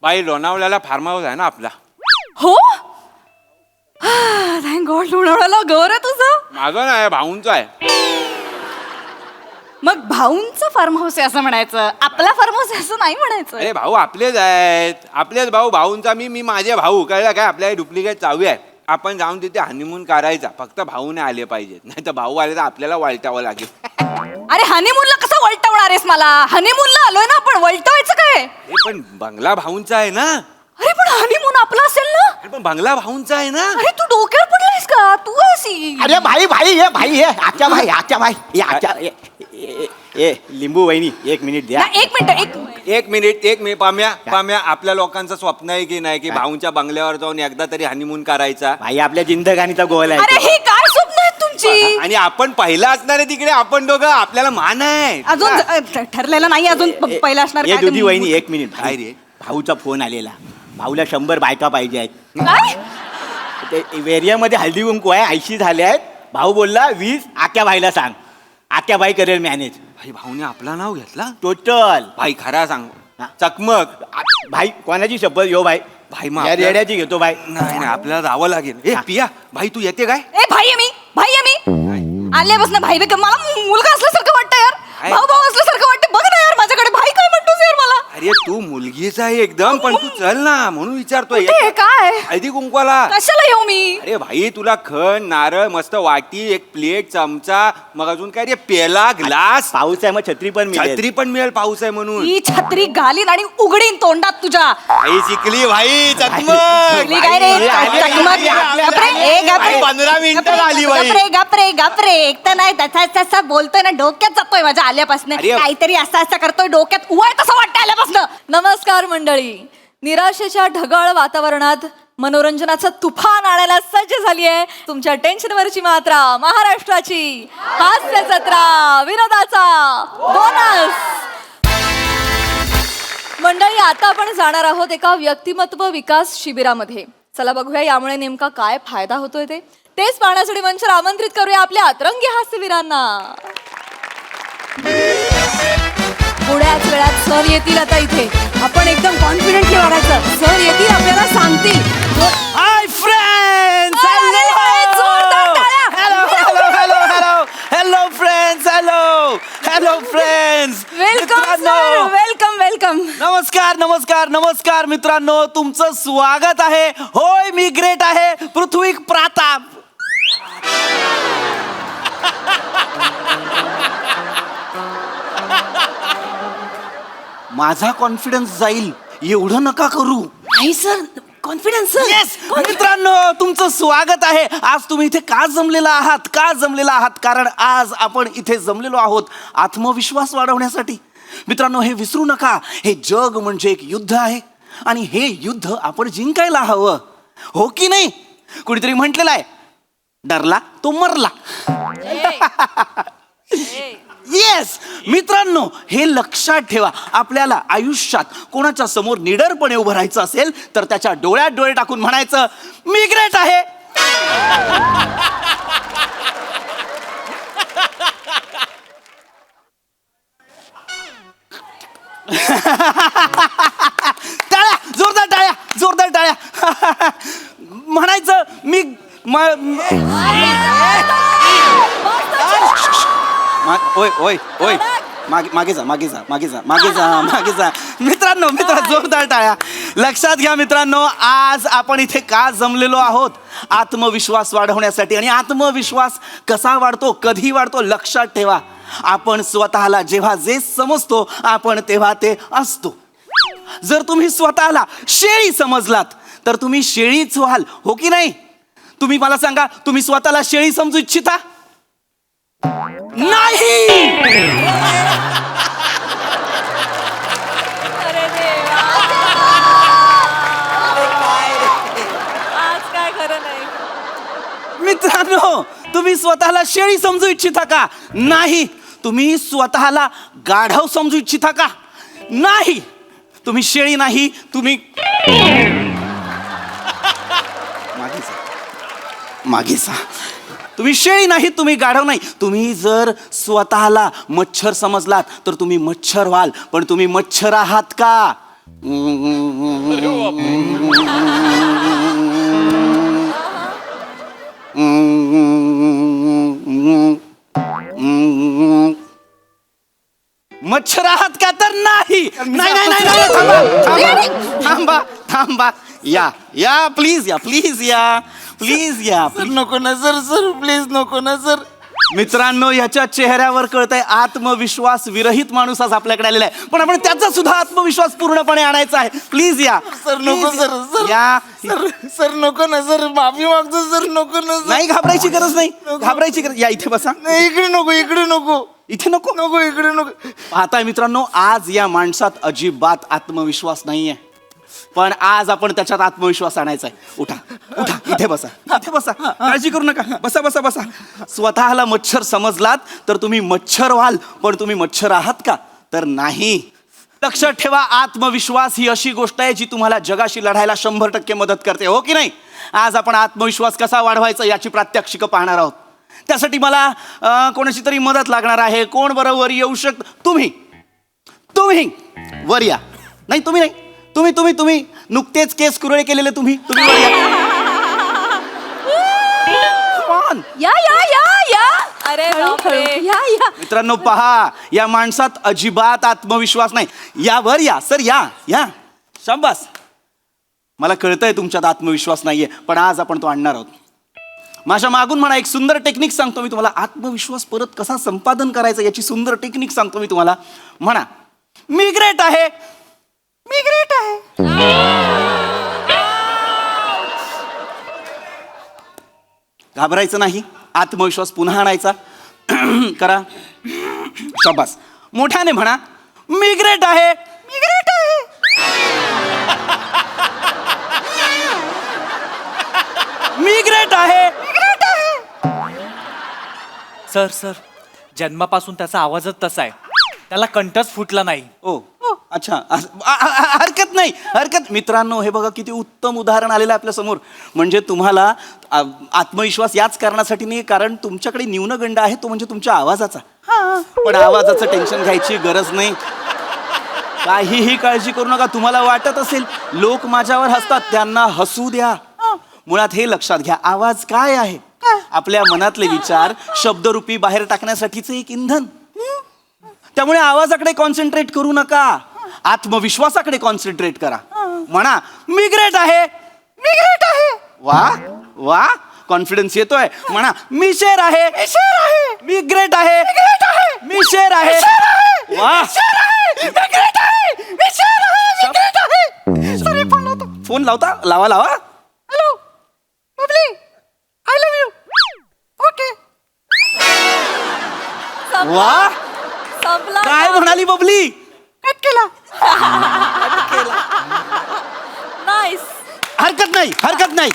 बाई लोणावळ्याला form house आहे ना आपला. हो थँक गॉड. लोणावळ्याला घर आहे तुझं? माझं नाही भाऊंचं आहे. मग भाऊंचं फार्म हाऊस आहे असं म्हणायचं, आपला फार्म हाऊस आहे असं नाही म्हणायचं. अरे भाऊ आपलेच आहेत, आपलेच भाऊ. भाऊंचा मी माझे भाऊ. कळलं काय? आपल्या डुप्लिकेट चावी आहे. आपण जाऊन तिथे हनीमून करायचा. फक्त भाऊ नाही आले पाहिजेत, नाही तर भाऊ आले तर आपल्याला वळटावं लागेल. अरे हनीमूनला कसं वळटवणार आहेस मला? हनीमूनला आलोय ना, पण वळटवायचं काय? हे पण बंगला भाऊंचा आहे ना. अरे पण हनीमून आपला असेल ना. अरे पण बंगला भाऊंचा आहे ना. अरे तू डोक्यावर पडलायस का? तू अशी अरे भाई ये भाई ये आख्या भाई ये आख्या ए लिंबू वहिनी 1 मिनिट द्या. एक मिनिट एक मिनिट पाम्या आपल्या लोकांचं स्वप्न आहे की नाही की भाऊंच्या बंगल्यावर जाऊन एकदा तरी हनीमून करायचा. भाई आपल्या जिंदगानीचा गोल आहे अरे तो. ही काय स्वप्न आहेत तुमची? आणि आपण पहिला असणार आहे तिकडे. आपण दोघं आपल्याला मान आहे अजून ठरलेलं नाही. अजून पहिला असणार ए काय दुधी ते? वहिनी 1 मिनिट. काय रे? भाऊचा फोन आलेला. भाऊला 100 बायका पाहिजे आहेत. काय? ते एरियामध्ये हळदी कुंकू आहे, 80 झाले आहेत. भाऊ बोलला 20 आक्या भाईला सांग, आक्या भाई करेल मॅनेज. भाई भाऊने आपला नाव घेतला. टोटल. भाई खरा सांग. हा. चकमक. भाई कोणाची शपथ यो भाई? भाई मग या आपल्या- रेड्याची घेतो भाई. नाही आपल्याला जावं लागेल. ए हा. पिया भाई तू येते काय? ए भाई आहे मी आल्यापासून भाई बे मला मुलगा असल्यासारखं वाटतं यार. काय? भाऊ असल्यासारखं वाटतं. बघ ना यार माझ्याकडे. भाई काय म्हणतोस यार मला? अरे तू मुलगीच आहे एकदम, पण तू चल ना म्हणून विचारतोय. कुठे? काय हळदी कुंकवाला. कशाला येऊ मी? अरे भाई तुला खण नारळ मस्त वाटी, एक प्लेट, चमचा, मग अजून काय रे पेला, ग्लास, पाऊस आहे मग छत्री पण मिळेल. छत्री पण मिळेल. पाऊस आहे म्हणून. ही छत्री घालीन आणि उघडीन तोंडात तुझ्या. आई शिकली भाई चकमक. शिकली काय रे? चकमक. गपरे, ए गपरे. 15 मिनिटं आली बाई. गपरे एक तर नाही तसा बोलतोय ना, डोक्यात जातोय माझ्या आल्यापासून. अरे. काहीतरी असं करतोय डोक्यात. उवाय तसं वाटतं आल्यापासून. नमस्कार मंडळी. निराशेच्या ढगाळ वातावरणात मनोरंजनाचं तुफान आणायला सज्ज झाली आहे तुमच्या टेन्शनवरची मात्रा, महाराष्ट्राची हास्य जत्रा, विनोदाचा बोनस. मंडळी आता आपण जाणार आहोत एका व्यक्तिमत्व विकास शिबिरामध्ये. चला बघूया यामुळे नेमका काय फायदा होतोय तेच पाहण्यासाठी मंचावर आमंत्रित करूया आपल्या अतरंगी हास्यवीरांना. थोड्याच वेळात सर येतील आता इथे. आपण एकदम कॉन्फिडेंटली वागायचं. सर येतील, आपल्याला सांगतील. Hi friends. जोरदार टाळ्या. Hello friends. Hello friends. Welcome sir. Welcome. नमस्कार मित्रांनो, तुमचं स्वागत आहे. होय मी ग्रेट आहे, पृथ्वी प्राताप. माझा कॉन्फिडन्स जाईल एवढं नका करू. नाही सर, कॉन्फिडन्स. येस मित्रांनो, तुमचं स्वागत आहे. आज तुम्ही इथे का जमलेला आहात? कारण आज आपण इथे जमलेलो आहोत आत्मविश्वास वाढवण्यासाठी. मित्रांनो, हे विसरू नका, हे जग म्हणजे एक युद्ध आहे आणि हे युद्ध आपण जिंकायला हवं, हो की नाही? कुणीतरी म्हटलेलं आहे, डरला तो मरला. येस मित्रांनो, हे लक्षात ठेवा. आपल्याला आयुष्यात कोणाच्या समोर निडरपणे उभं राहायचं असेल तर त्याच्या डोळ्यात डोळे टाकून म्हणायचं, मी ग्रेट आहे. टाळ्या, जोरदार टाळ्या. म्हणायचं मी ओय मागे जा. मित्रांनो जोरदार टाळ्या. लक्षात घ्या मित्रांनो, आज आपण इथे का जमलेलो आहोत? आत्मविश्वास वाढवण्यासाठी. आणि आत्मविश्वास कसा वाढतो, कधी वाढतो? लक्षात ठेवा, आपण स्वतःला जेव्हा जे समजतो आपण तेव्हा ते असतो. जर तुम्ही स्वतःला शेळी समजलात तर तुम्ही शेळीच व्हाल, हो की नाही? तुम्ही मला सांगा, तुम्ही स्वतःला शेळी समजू इच्छिता? नाही. अरे देवा, आज काय खरं नाही. मित्रांनो, तुम्ही स्वतःला शेळी समजू इच्छिता का? नाही. तुम्ही स्वतःला गाढव समजू इच्छिता का? नाही. तुम्ही शेळी नाही, तुम्ही मागे जा. तुम्ही शेळी नाही, तुम्ही गाढव नाही. तुम्ही जर स्वतःला मच्छर समजलात तर तुम्ही मच्छर व्हाल, पण तुम्ही मच्छर आहात का? मच्छर आहात का तर नाही नाही नाही नाही नाही, थांबा थांबा थांबा या या प्लीज या प्लीज या प्लीज या सर नको ना सर सर प्लीज नको ना सर. मित्रांनो याच्या चेहऱ्यावर कळतंय आत्मविश्वास विरहित माणूस आज आपल्याकडे आलेला आहे पण आपण त्याचा सुद्धा आत्मविश्वास पूर्णपणे आणायचा आहे प्लीज या सर नको Please सर सर या सर सर नको ना सर माफी मागतो सर नको ना सर. नाही घाबरायची गरज नाही घाबरायची गरज या इथे बसा नाही इकडे नको इकडे नको इथे नको नको इकडे नको. पाहताय मित्रांनो आज या माणसात अजिबात आत्मविश्वास नाहीये पण आज आपण त्याच्यात आत्मविश्वास आणायचा आहे उठा उठा इथे बसा इथे बसा काळजी करू नका बसा बसा बसा स्वतःला मच्छर समजलात तर तुम्ही मच्छर व्हाल पण तुम्ही मच्छर आहात का तर नाही लक्षात ठेवा आत्मविश्वास ही अशी गोष्ट आहे जी तुम्हाला जगाशी लढायला 100% मदत करते हो की नाही आज आपण आत्मविश्वास कसा वाढवायचा याची प्रात्यक्षिकं पाहणार आहोत त्यासाठी मला कोणाची तरी मदत लागणार आहे कोण बरोबर येऊ शकत तुम्ही तुम्ही वर या नाही तुम्ही नाही तुम्ही तुम्ही तुम्ही नुकतेच केस कुरळे केलेले तुम्ही तुम्ही वर या Come on. या या या या अरे बापरे. या या मित्रांनो पहा या माणसात अजिबात आत्मविश्वास नाही या वर या सर या या शाबास मला कळतंय तुमच्यात आत्मविश्वास नाहीये पण आज आपण तो आणणार आहोत माझ्या मागून म्हणा एक सुंदर टेक्निक सांगतो मी तुम्हाला आत्मविश्वास परत कसा संपादन करायचा याची सुंदर टेक्निक सांगतो मी तुम्हाला म्हणा मी ग्रेट आहे मी ग्रेट आहे घाबरायचं नाही आत्मविश्वास पुन्हा आणायचा करा शाबास मोठ्याने म्हणा मी ग्रेट आहे मी ग्रेट आहे मी ग्रेट आहे मी ग्रेट आहे सर सर जन्मापासून त्याचा आवाजच तसा आहे त्याला कंठच फुटला नाही. ओ अच्छा हरकत नाही हरकत मित्रांनो हे बघा किती उत्तम उदाहरण आलेलं आहे आपल्या समोर म्हणजे तुम्हाला आत्मविश्वास याच कारणासाठी नाही कारण तुमच्याकडे न्यूनगंड आहे तो म्हणजे तुमच्या आवाजाचा पण आवाजाचं टेन्शन घ्यायची गरज नाही काहीही काळजी करू नका तुम्हाला वाटत असेल लोक माझ्यावर हसतात त्यांना हसू द्या मुळात हे लक्षात घ्या आवाज काय आहे आपल्या मनातले विचार शब्दरूपी बाहेर टाकण्यासाठीचं एक इंधन त्यामुळे आवाजाकडे कॉन्सन्ट्रेट करू नका आत्मविश्वासाकडे कॉन्सन्ट्रेट करा म्हणा मी ग्रेट आहे मी ग्रेट आहे वा वा कॉन्फिडन्स येतोय म्हणा मी शेर आहे मी ग्रेट आहे मी शेर आहे वा फोन लावता लावा लावा hello Babli I love you okay. वा संपला काय म्हणाली बबली कट केला. नाईस. हरकत नाही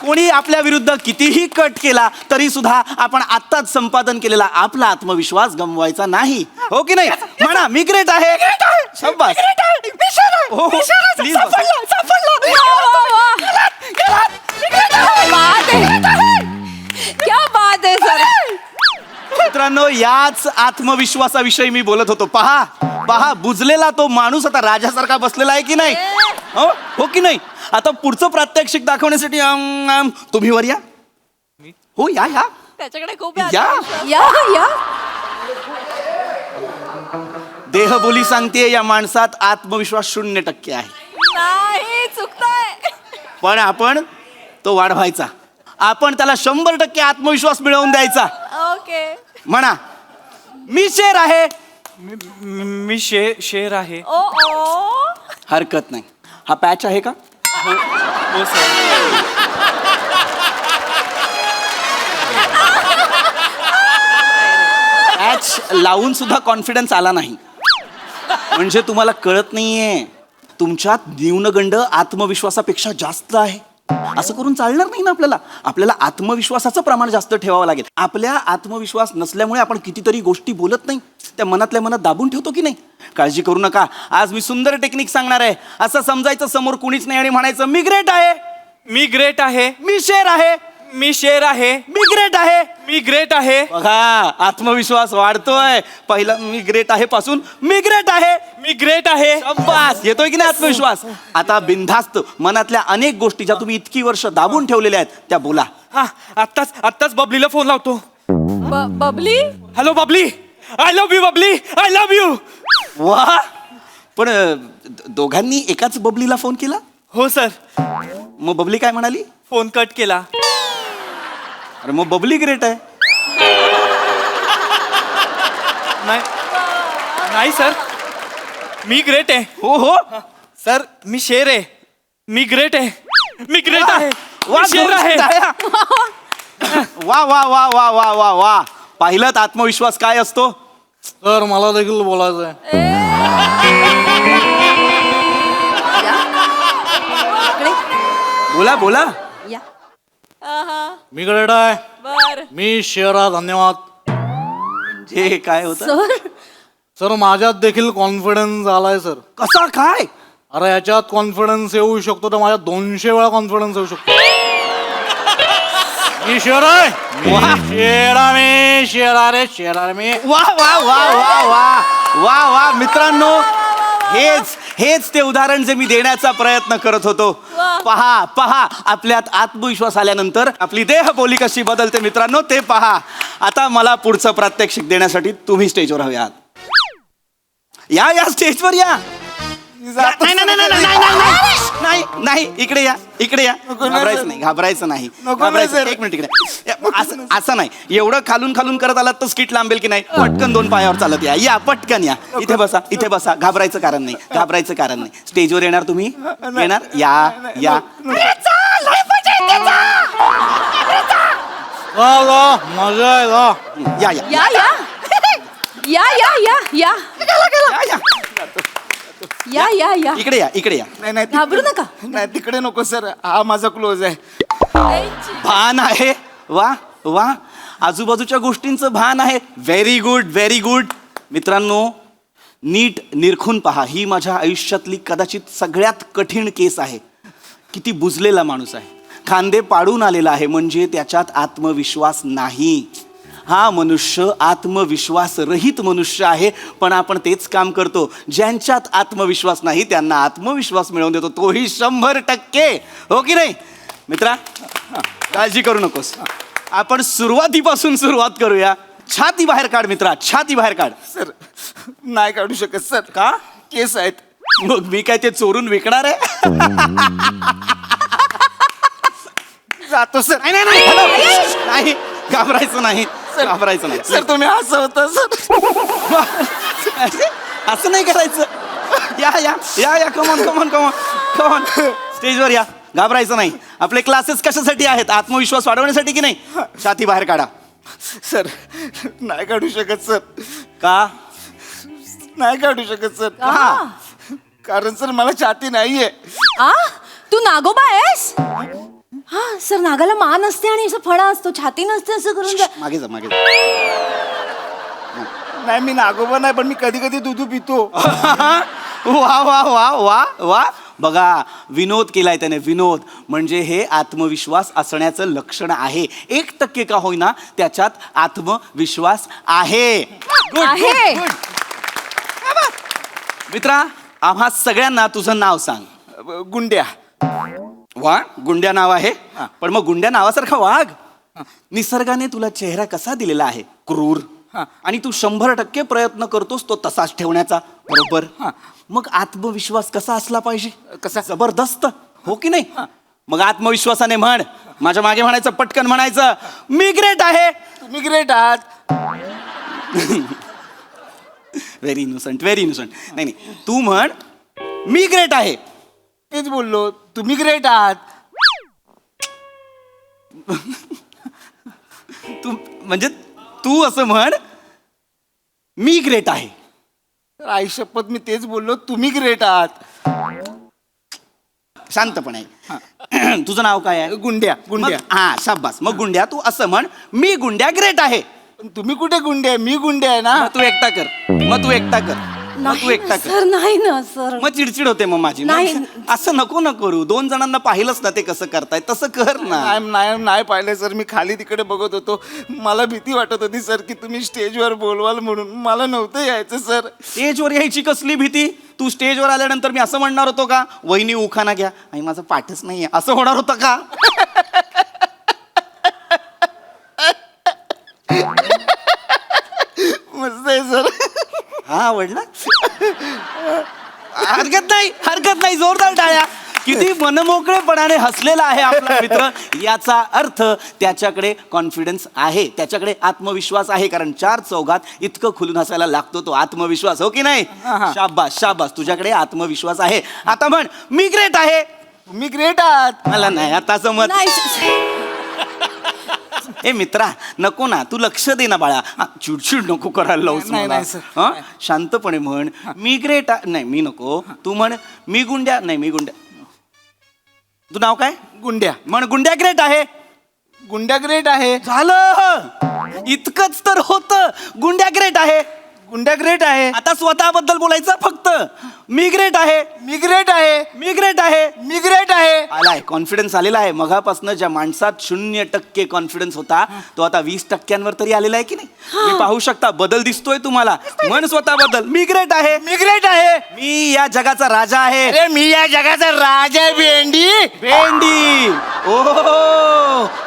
कोणी आपल्या विरुद्ध कितीही कट केला तरी सुद्धा आपण आत्ताच संपादन केलेला आपला आत्मविश्वास गमवायचा नाही हो की नाही म्हणा मी ग्रेट आहे शाबास हो प्लीज क्या बात आहे सर. मित्रांनो याच आत्मविश्वासाविषयी मी बोलत होतो पहा पहा बुजलेला तो माणूस आता राजासारखा बसलेला आहे की नाही हो की नाही आता पुढचं प्रात्यक्षिक दाखवण्यासाठी तुम्ही वर या हो या या त्याच्याकडे खूप या. या या देहबोली सांगते या माणसात आत्मविश्वास 0% आहे नाही चुकताय. पण आपण तो वाढवायचा आपण त्याला 100% आत्मविश्वास मिळवून द्यायचा ओके. म्हणा मी शेर आहे मी शेर आहे. ओ ओ हरकत नाही हा पॅच आहे का हो सर. पॅच लावून सुद्धा कॉन्फिडन्स आला नाही म्हणजे तुम्हाला कळत नाहीये तुमच्यात न्यूनगंड आत्मविश्वासापेक्षा जास्त आहे असं करून चालणार नाही ना आपल्याला आपल्याला आत्मविश्वासाचं प्रमाण जास्त ठेवावं लागेल आपल्या आत्मविश्वास नसल्यामुळे आपण कितीतरी गोष्टी बोलत नाही त्या मनातल्या मनात दाबून ठेवतो की नाही काळजी करू नका आज मी सुंदर टेक्निक सांगणार आहे असं समजायचं समोर कुणीच नाही आणि म्हणायचं मी ग्रेट आहे मी ग्रेट आहे. मी शेर आहे मी शेर आहे. मी ग्रेट आहे. मी ग्रेट आहे. बघा आत्मविश्वास वाढतोय. पहिला मी ग्रेट आहे पासून मी ग्रेट आहे. मी ग्रेट आहे. शाबास. येतोय की नाही आत्मविश्वास? आता बिनधास्त मनातल्या अनेक गोष्टी ज्या तुम्ही इतकी वर्ष दाबून ठेवलेल्या आहेत त्या बोला. हा आत्ताच बबलीला फोन लावतो. Babli hello Babli, I love you Babli, I love you. वा. पण दोघांनी एकाच बबलीला फोन केला? हो सर. मग बबली काय म्हणाली? फोन कट केला. अरे मग बबली ग्रेट आहे. नाही सर, मी ग्रेट आहे. हो हो. सर मी शेर आहे. मी ग्रेट आहे. मी ग्रेट आहे. वा, मी शेर आहे. वा वा वा वा वा वा वा. पाहिलं आत्मविश्वास काय असतो? सर मला देखील बोलायचं आहे. बोला बोला. या मी ग्रेट आहे. बर मी शेरा. धन्यवाद. जे काय होतं? सर सर माझ्यात देखील कॉन्फिडन्स आलाय सर. कसा काय? अरे याच्यात कॉन्फिडन्स येऊ शकतो तर माझ्यात 200 वेळा कॉन्फिडन्स येऊ शकतो. मी शेर आहे. मी शेरा रे शेरा मी. वा वा वा वा वा वा वा. मित्रांनो हेच ते उदाहरण जे मी देण्याचा प्रयत्न करत होतो. पहा पहा आपल्यात आत्मविश्वास आल्यानंतर आपली देहबोली कशी बदलते मित्रांनो, ते पहा. आता मला पुढचं प्रात्यक्षिक देण्यासाठी तुम्ही स्टेजवर हवे आहात. या स्टेजवर या. नाही नाही नाही नाही नाही नाही नाही नाही इकडे या इकडे या. घाबरायचं नाही घाबरायचं नाही घाबरायचं. एक मिनिट इकडे. असं नाही. एवढं खालून खालून करत आलात तर स्किट लांबेल की नाही. पटकन 2 पायावर चालत या पटकन या. इथे बसा इथे बसा. घाबरायचं कारण नाही घाबरायचं कारण नाही. स्टेजवर येणार तुम्ही? येणार? या या. मजा आहे वा. या या या या या या या या या या. या या या इकडे या इकडे या. नाही नाही घाबरू नका. नाही तिकडे नको सर. हा माझा क्लोज आहे. भान आहे. वा वा. आजूबाजूच्या गोष्टींचं भान आहे. Very good very good. मित्रांनो नीट निरखून पहा. ही माझ्या आयुष्यातली कदाचित सगळ्यात कठीण केस आहे. किती बुजलेला माणूस आहे. खांदे पाडून आलेला आहे म्हणजे त्याच्यात आत्मविश्वास नाही. हा मनुष्य आत्मविश्वास रहित मनुष्य आहे. पण आपण तेच काम करतो. ज्यांच्यात आत्मविश्वास नाही त्यांना आत्मविश्वास मिळवून देतो. तोही 100%. हो की नाही मित्रा? काळजी करू नकोस. आपण सुरुवातीपासून सुरुवात करूया. छाती बाहेर काढ मित्रा. छाती बाहेर काढ. सर नाही काढू शकत सर. का? केस आहेत. मग मी काय ते चोरून विकणार आहे? जातो सर. नाही नाही नाही हॅलो. नाही घाबरायचं नाही घाबरायचं नाही. सर तुम्ही असं होता सर. असं नाही करायचं. या या या या. Come on come on come on come on. स्टेजवर या. घाबरायचं नाही. आपले क्लासेस कशासाठी आहेत? आत्मविश्वास वाढवण्यासाठी की नाही? छाती बाहेर काढा. सर नाही काढू शकत सर. का? नाही काढू शकत सर. कारण सर मला छाती नाहीये. आ तू नागोबा आहेस? हा सर नागाला मान असते आणि असं फणा असतो, छाती नसते असं करून. मागे जा मागे जा. नाही मी नागोबा नाही पण मी कधी कधी दूध पितो. वा वा वा वा वा. बघा विनोद केलाय त्याने. विनोद म्हणजे हे आत्मविश्वास असण्याचं लक्षण आहे. 1% का होईना त्याच्यात आत्मविश्वास आहे. आहे. मित्रा आम्हा सगळ्यांना तुझं नाव सांग. गुंड्या. वा गुंड्या नाव आहे. पण मग गुंड्या नावासारखा वाघ. निसर्गाने तुला चेहरा कसा दिलेला आहे? क्रूर. आणि तू 100% प्रयत्न करतोस तो तसाच ठेवण्याचा. बरोबर. मग आत्मविश्वास कसा असला पाहिजे? कसा? जबरदस्त. हो की नाही? मग आत्मविश्वासाने म्हण. माझ्या मागे म्हणायचं. पटकन म्हणायचं. मी ग्रेट आहे. तुम्ही ग्रेट आहात. Very innocent very innocent. नाही नाही तू म्हण मी ग्रेट आहे. तेच बोललो. तुम्ही ग्रेट आहात. तू म्हणजे तू असं म्हण मी ग्रेट आहे. आई शपथ मी तेच बोललो. तुम्ही ग्रेट आहात. शांतपणे. तुझं नाव काय आहे? गुंड्या. गुंड्या. हा शाबास. मग गुंड्या तू असं म्हण मी गुंड्या ग्रेट आहे. पण तुम्ही कुठे गुंडे आहे? मी गुंडे आहे ना. मग तू एकटा कर. मग तू एकटा कर. मग तू एकटा कर. सर नाही ना सर. मग चिडचिड होते मग माझी. मग नाही. असं नको ना करू. 2 जणांना पाहिलंच ना ते कसं करताय, तसं कर ना. नाही पाहिलं सर. मी खाली तिकडे बघत होतो. मला भीती वाटत होती सर की तुम्ही स्टेजवर बोलवाल म्हणून. मला नव्हतं यायचं सर. स्टेजवर यायची कसली भीती? तू स्टेजवर आल्यानंतर मी असं म्हणणार होतो का, वहिनी उखाना घ्या आणि माझं पाठच नाहीये, असं होणार होतं का? मस्त आहे सर. हा आवडला. हरकत नाही. जोरदार टाळ्या. किती मनमोकळेपणाने हसलेला आहे आपला मित्र, याचा अर्थ त्याच्याकडे कॉन्फिडन्स आहे, त्याच्याकडे आत्मविश्वास आहे. कारण 4 चौघात इतकं खुलून हसायला लागतो तो आत्मविश्वास, हो की नाही? शाबास, तुझ्याकडे आत्मविश्वास आहे. आता म्हण, मी ग्रेट आहे. मी ग्रेट आहात. मला नाही आता जमत. नाही ए मित्रा, नको ना, तू लक्ष दे ना बाळा. चिडचिड नको करायला लावूस नाही, मला. नाही, सर. हं? शांतपणे म्हण, मी ग्रेट नाही, मी नको. तू म्हण, मी गुंड्या. नाही, मी गुंड्या. तू नाव काय? गुंड्या. म्हण, गुंड्या ग्रेट आहे. गुंड्या ग्रेट आहे. झालं, इतकंच तर होतं. गुंड्या ग्रेट आहे. गुंड्या ग्रेट आहे. आता स्वतःबद्दल बोलायचं फक्त. मी ग्रेट आहे. मी ग्रेट आहे. मी ग्रेट आहे. मी ग्रेट आहे. आलाय, कॉन्फिडन्स आलेला आहे. मगापासून ज्या माणसात 0% कॉन्फिडन्स होता तो आता 20% तरी आलेला आहे की नाही? मी पाहू शकता, बदल दिसतोय तुम्हाला. म्हण स्वतःबद्दल, मी ग्रेट आहे. मी ग्रेट आहे. मी या जगाचा राजा आहे. अरे मी या जगाचा राजा आहे. भेंडी. ओ,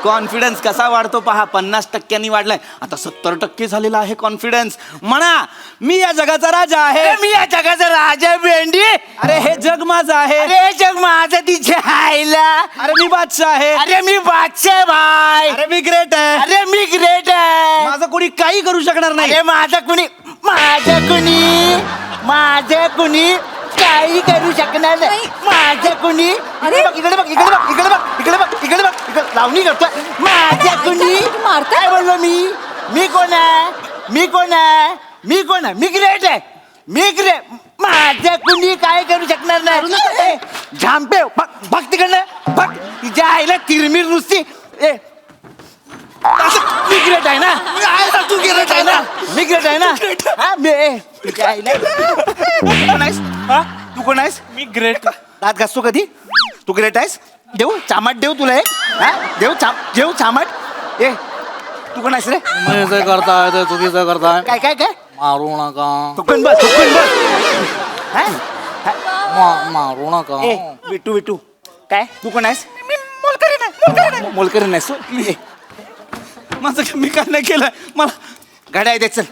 कॉन्फिडन्स कसा वाढतो पहा. 50% वाढलाय, आता 70% झालेला आहे कॉन्फिडन्स. म्हणा, मी या जगाचा राजा आहे. अरे मी या जगाचा राजा आहे. भेंडी. अरे हे जग माझं आहे. अरे हे जग माझं तिच्या आईला. अरे मी बादशाह आहे. अरे मी बादशाह आहे भाई. अरे मी ग्रेट आहे. अरे मी ग्रेट आहे. माझं कोणी काही करू शकणार नाही. अरे माझं कुणी काही करू शकणार नाही. माझं कुणी अरे. इकडे बघ लावणी करतोय. माझं कुणी मारतोय. काय बोललो मी कोण आहे. मी ग्रेट आहे. माझं कुणी काय करू शकणार नाही. झांपे बघ तिकडनं बघ. तिच्या आईला तिरमीर नुसती. मी ग्रेट आहे ना. तू ग्रेट आहे ना. मी ग्रेट आहे ना. हा, तिच्या आईला. तू कोण आहेस? मी ग्रेट. दात घासतो कधी? तू ग्रेट आहेस? देऊ चामाट देऊ तुला एक. हा देऊ चामाट. तू कोण आहेस रे? तुम्ही करताय ते चुकीचं करताय. काय मारू नका. थुकून बस. हा? मारू नका. विटू काय तू कोण आहेस? मोलकरी नाहीस तू. माझं मी काय नाही केलंय. मला घड्याळ दे चल.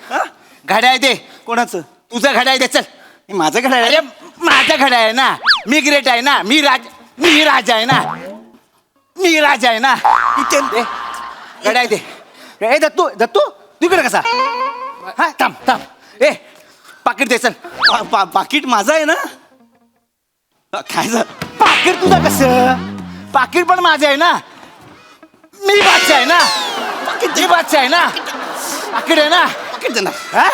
घड्याळ दे. कोणाचं? तुझं घड्याळ दे चल. हे माझं घड्याळ आहे. अरे माझं घड्याळ आहे ना. मी ग्रेट आहे ना. मी राजा आहे ना. इथे दे. घड्याळ दे. ए दत्तू तू इकडे कसा? हा थांब. ए पाकिट दे चल. पाकिट माझं आहे ना. काय झालं? पाकिट तुझं कसं? पाकिट पण माझं आहे ना. मी बादशाह आहे ना. मी बादशाह आहे ना. पाकिट आहे ना. पाकिट देणार. हा?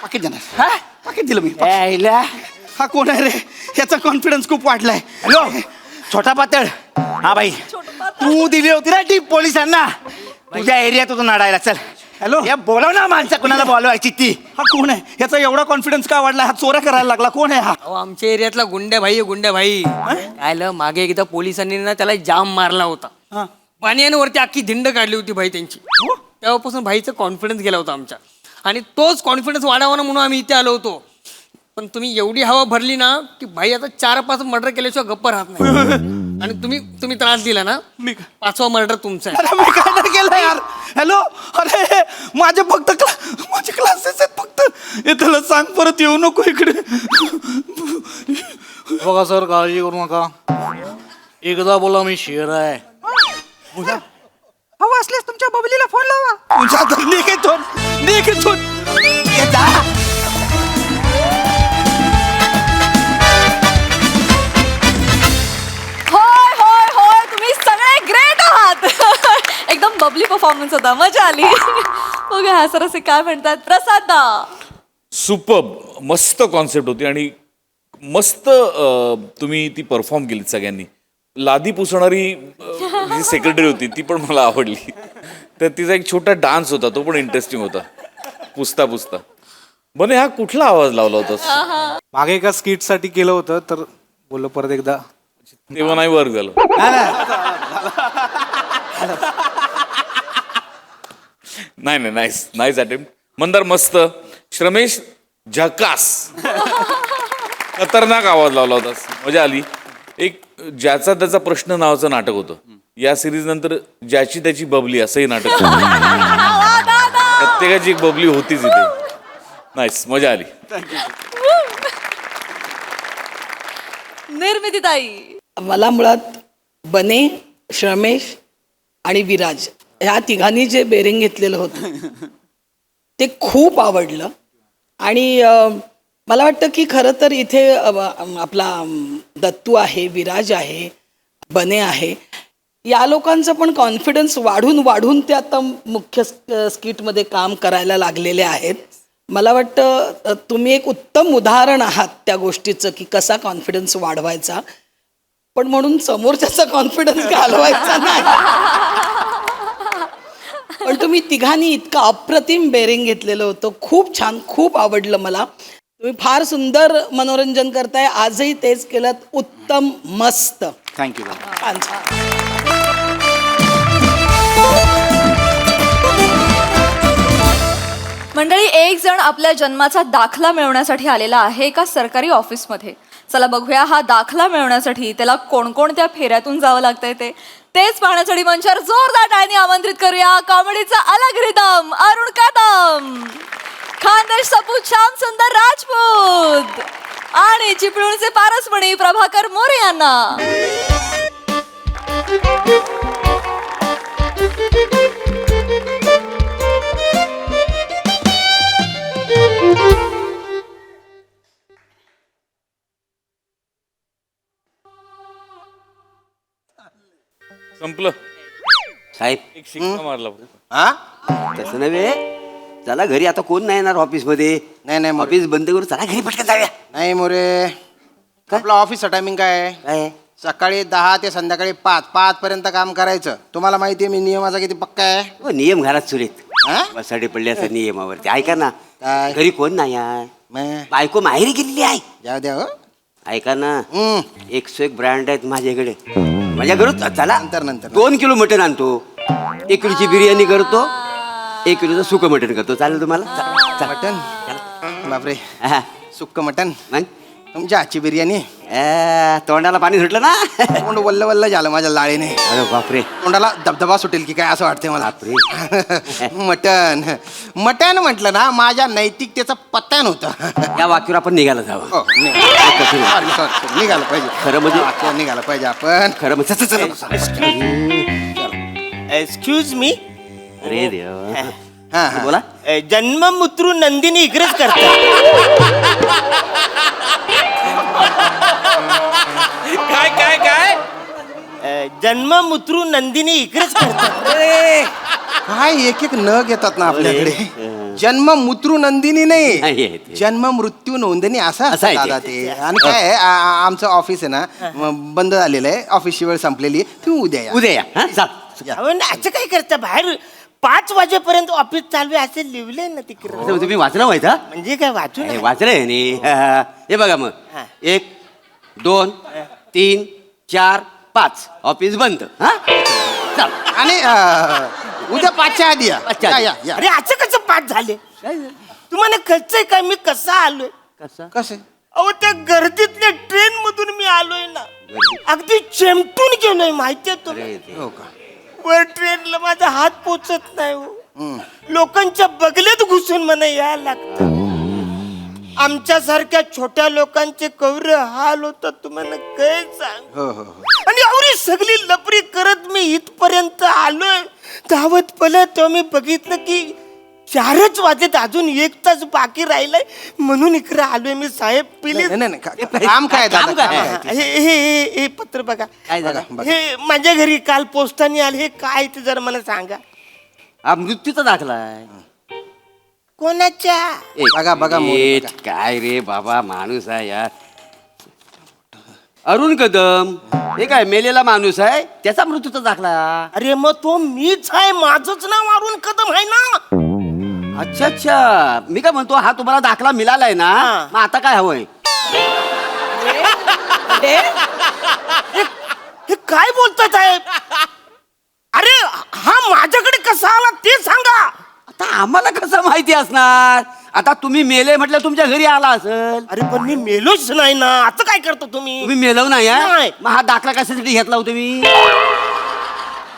पाकिट देणार. हा? पाकिट दिलं मी. यायला. हा कोण आहे रे? याचा कॉन्फिडन्स खूप वाढलाय. हॅलो छोटा पातळ. हा भाई तू दिली होती ना टीप पोलिसांना तुझ्या एरियातून नाडायला. चल हॅलो. या बोलव ना माणसं कुणाला बोलवायची ती. हा कोण आहे? याचा एवढा कॉन्फिडन्स का वाढला? हा चोऱ्या करायला लागला. कोण आहे हा? अहो आमच्या एरियातला गुंड्या भाई कायलं मागे एकदा पोलिसांनी ना त्याला जाम मारला होता. हा. पाण्यावरती अख्खी धिंड काढली होती भाई त्यांची. तेव्हापासून भाईचा कॉन्फिडन्स गेला होता आमचा. आणि तोच कॉन्फिडन्स वाढावा ना म्हणून आम्ही इथे आलो होतो. पण तुम्ही एवढी हवा भरली ना की भाई आता 4-5 मर्डर केल्याशिवाय गप्प राहत नाही. आणि तुम्ही त्रास दिला ना. 5वा मर्डर तुमचा आहे. अरे मी काय नाही केलं यार. हॅलो. अरे माझे माझे क्लासेस आहेत फक्त. हे त्याला सांग परत येऊ नको इकडे. बघा सर, काळजी करू नका. एकदा बोला मी शेर आहे. हवा असल्यास तुमच्या बबलीला फोन लावा. तुझ्या तर निघ इथून. ये जा. होय तुम्ही सगळे ग्रेट आहात. एकदम बबली परफॉर्मन्स होता. मजा आली. बघा हा सर असे काय म्हणतात. प्रसाद दा. सुपर्ब. मस्त कॉन्सेप्ट होती आणि मस्त तुम्ही ती परफॉर्म केलीत सगळ्यांनी. लादी पुसणारी जी सेक्रेटरी होती ती पण मला आवडली. तर तिचा एक छोटा डान्स होता, तो पण इंटरेस्टिंग होता पुसता. बने हा कुठला आवाज लावला होतास मागे एका स्किट साठी केलं होतं तर बोललो परत एकदा. तेव्हा नाही वर्क झालं. नाही नाही नाईस नाईस अटेम्प्ट. मंदार मस्त. श्रमेश झकास. खतरनाक आवाज लावला होतास, मजा आली. एक ज्याचा त्याचा प्रश्न नावाचं नाटक होतं. या सिरीज नंतर ज्याची त्याची बबली असंही नाटक होतं. प्रत्येकाची एक बबली होतीच इथे. नाईस, मजा आली. निर्मितीताई. मला मुळात बने, श्रमेश आणि विराज ह्या तिघांनी जे बेरिंग घेतलेलं होतं ते खूप आवडलं. आणि मला वाटतं की खरं तर इथे आपला दत्तू आहे, विराज आहे, बने आहे, या लोकांचं पण कॉन्फिडन्स वाढून वाढून ते आता मुख्य स्किटमध्ये काम करायला लागलेले आहेत. मला वाटतं तुम्ही एक उत्तम उदाहरण आहात त्या गोष्टीचं की कसा कॉन्फिडन्स वाढवायचा, पण म्हणून समोरच्याचा कॉन्फिडन्स घालवायचा नाही. पण तुम्ही तिघांनी इतकं अप्रतिम बेरिंग घेतलेलं होतं. खूप छान, खूप आवडलं मला. तुम्ही फार सुंदर मनोरंजन करताय. आजही तेच केलं. उत्तम, मस्त. थँक्यू. छान छान. मंडळी, एक जण आपल्या जन्माचा दाखला मिळवण्यासाठी आलेला आहे एका सरकारी ऑफिसमध्ये. चला बघूया हा दाखला मिळवण्यासाठी त्याला कोणकोणत्या फेऱ्यातून जावं लागतंय तेच पाहण्यासाठी मंचावर जोरदार टाळ्यांनी आमंत्रित करूया कॉमेडीचा अलग रिदम अरुण कदम, खानदेश सपूत श्याम सुंदर राजपूत आणि चिपळूणचे पारसमणी प्रभाकर मोरे यांना. संपलं. साहेब एक शिक्का मारला. हा तसं नव्हे, चला घरी, आता कोण नाही येणार ऑफिसमध्ये. नाही नाही मोरे. ऑफिस बंद करू, चला घरी पटकन जाऊया. नाही मोरे, आपला ऑफिसचा टायमिंग काय आहे? काय सकाळी 10 ते संध्याकाळी 5 पर्यंत काम करायचं. तुम्हाला माहिती आहे मी नियमाचा किती पक्का आहे. हो, नियम घरात सुरेत हा? बसाडे पडले असं नियमावरती. ऐका ना, काय? घरी कोण नाही आहे, मग बायको माहेरी गेलेली आहे. जाऊ द्या हो. ऐका ना, हम्म. 101 ब्रँड आहेत माझ्याकडे. माझ्या घरात चला, नंतर. 2 किलो मटण आणतो, 1 किलोची बिर्याणी करतो, 1 किलोचं सुकं मटण करतो. चालेल तुम्हाला? मटन. बापरे, हा. सुक्क मटन. मग? तुमच्या हातची बिर्याणी. तोंडाला पाणी सुटलं ना. तोंड वल्ल वल्ल झालं माझ्या लाळीने. अरे बापरे. तोंडाला धबधबा सुटेल की काय असं वाटतंय मला. मटन मटन म्हटलं ना, माझ्या नैतिकतेचं पतन होतं. या वाक्यावर आपण निघायला जावं. हो, sorry, निघालं पाहिजे. खरं म्हणजे? या वाक्यावर निघालं पाहिजे आपण. खरं मग चल, चल, चल. Excuse me. अरे देवा. हा, हा. बोला. जन्ममुत्रू नंदिनी इकडेच करतात. काय काय काय जन्ममुत्रू नंदिनी इकडेच करतात. काय एक एक न घेतात ना आपल्याकडे. जन्म मूत्रु नंदिनी नाही नाही, आहे ते. जन्म मृत्यू नोंदणी असं असं असतं आहे दादा ते. ते. आणि काय आहे, आमचं ऑफिस आहे ना बंद झालेलं आहे. ऑफिसची वेळ संपलेली आहे. तुम्ही उद्या या. उद्या या. हा, चाल. अहो, असं काय करता? बाहेर 5 वाजेपर्यंत ऑफिस चालू आहे असं लिहिलंय ना तिकडे. असं तुम्ही वाचलं माहित हा? म्हणजे काय वाचून हे वाचलंय नी. हे बघा मग, हा. 1 2 3 4 5 ऑफिस बंद. हा, चल. आणि उद्या 5च्या आधी या. 5च्या आधी. या. अरे असं कसं 5 झाले? तुम्हाला कळतंय काय मी कसा आलोय? कसे? अहो, त्या गर्दीतल्या ट्रेन मधून मी आलोय ना. अगदी चेमटून गेलोय माहितीये तुम्ही. हो का? वर ट्रेनला माझा हात पोचत नाही हो. लोकांच्या बगलेत घुसून मला यायला लागतं. आमच्यासारख्या छोट्या लोकांचे कवरे हाल होतात तुम्हाला काय सांग. हो हो हो. आणि एवढी सगळी लपरी करत मी इथपर्यंत आलोय. धावत पळत तेव्हा मी बघितलं की 4च वाजत, अजून 1 तास बाकी राहिलाय. म्हणून इकडे आलोय मी. साहेब प्लीज. नाही काम काय दादा, काम काय? काम काय? हे पत्र बघा. काय झालं? हे माझ्या घरी काल पोस्टाने आले. हे काय ते जरा मला सांगा. हा मृत्यूचा दाखला आहे. कोणाच्या? बघा, मोरे, बघा. काय रे बाबा, माणूस आहे यार. अरुण कदम, हे काय मेलेला माणूस आहे, त्याचा मृत्यूचा दाखला. अरे मग तो मीच आहे. माझंच नाव अरुण कदम आहे ना. अच्छा अच्छा, मी काय म्हणतो, हा तुम्हाला दाखला मिळालाय ना, हा. मग आता काय हवंय? हे काय बोलताय साहेब? अरे हा माझ्याकडे कसा आला ते सांगा. आता आम्हाला कसं माहिती असणार? आता तुम्ही मेले म्हटलं तुमच्या घरी आला असेल. अरे पण मी मेलोच नाही ना, आता काय करतो तुम्ही? तुम्ही मेलव नाही हा? नाही. मग हा दाखला कशासाठी घेतला हो तुम्ही?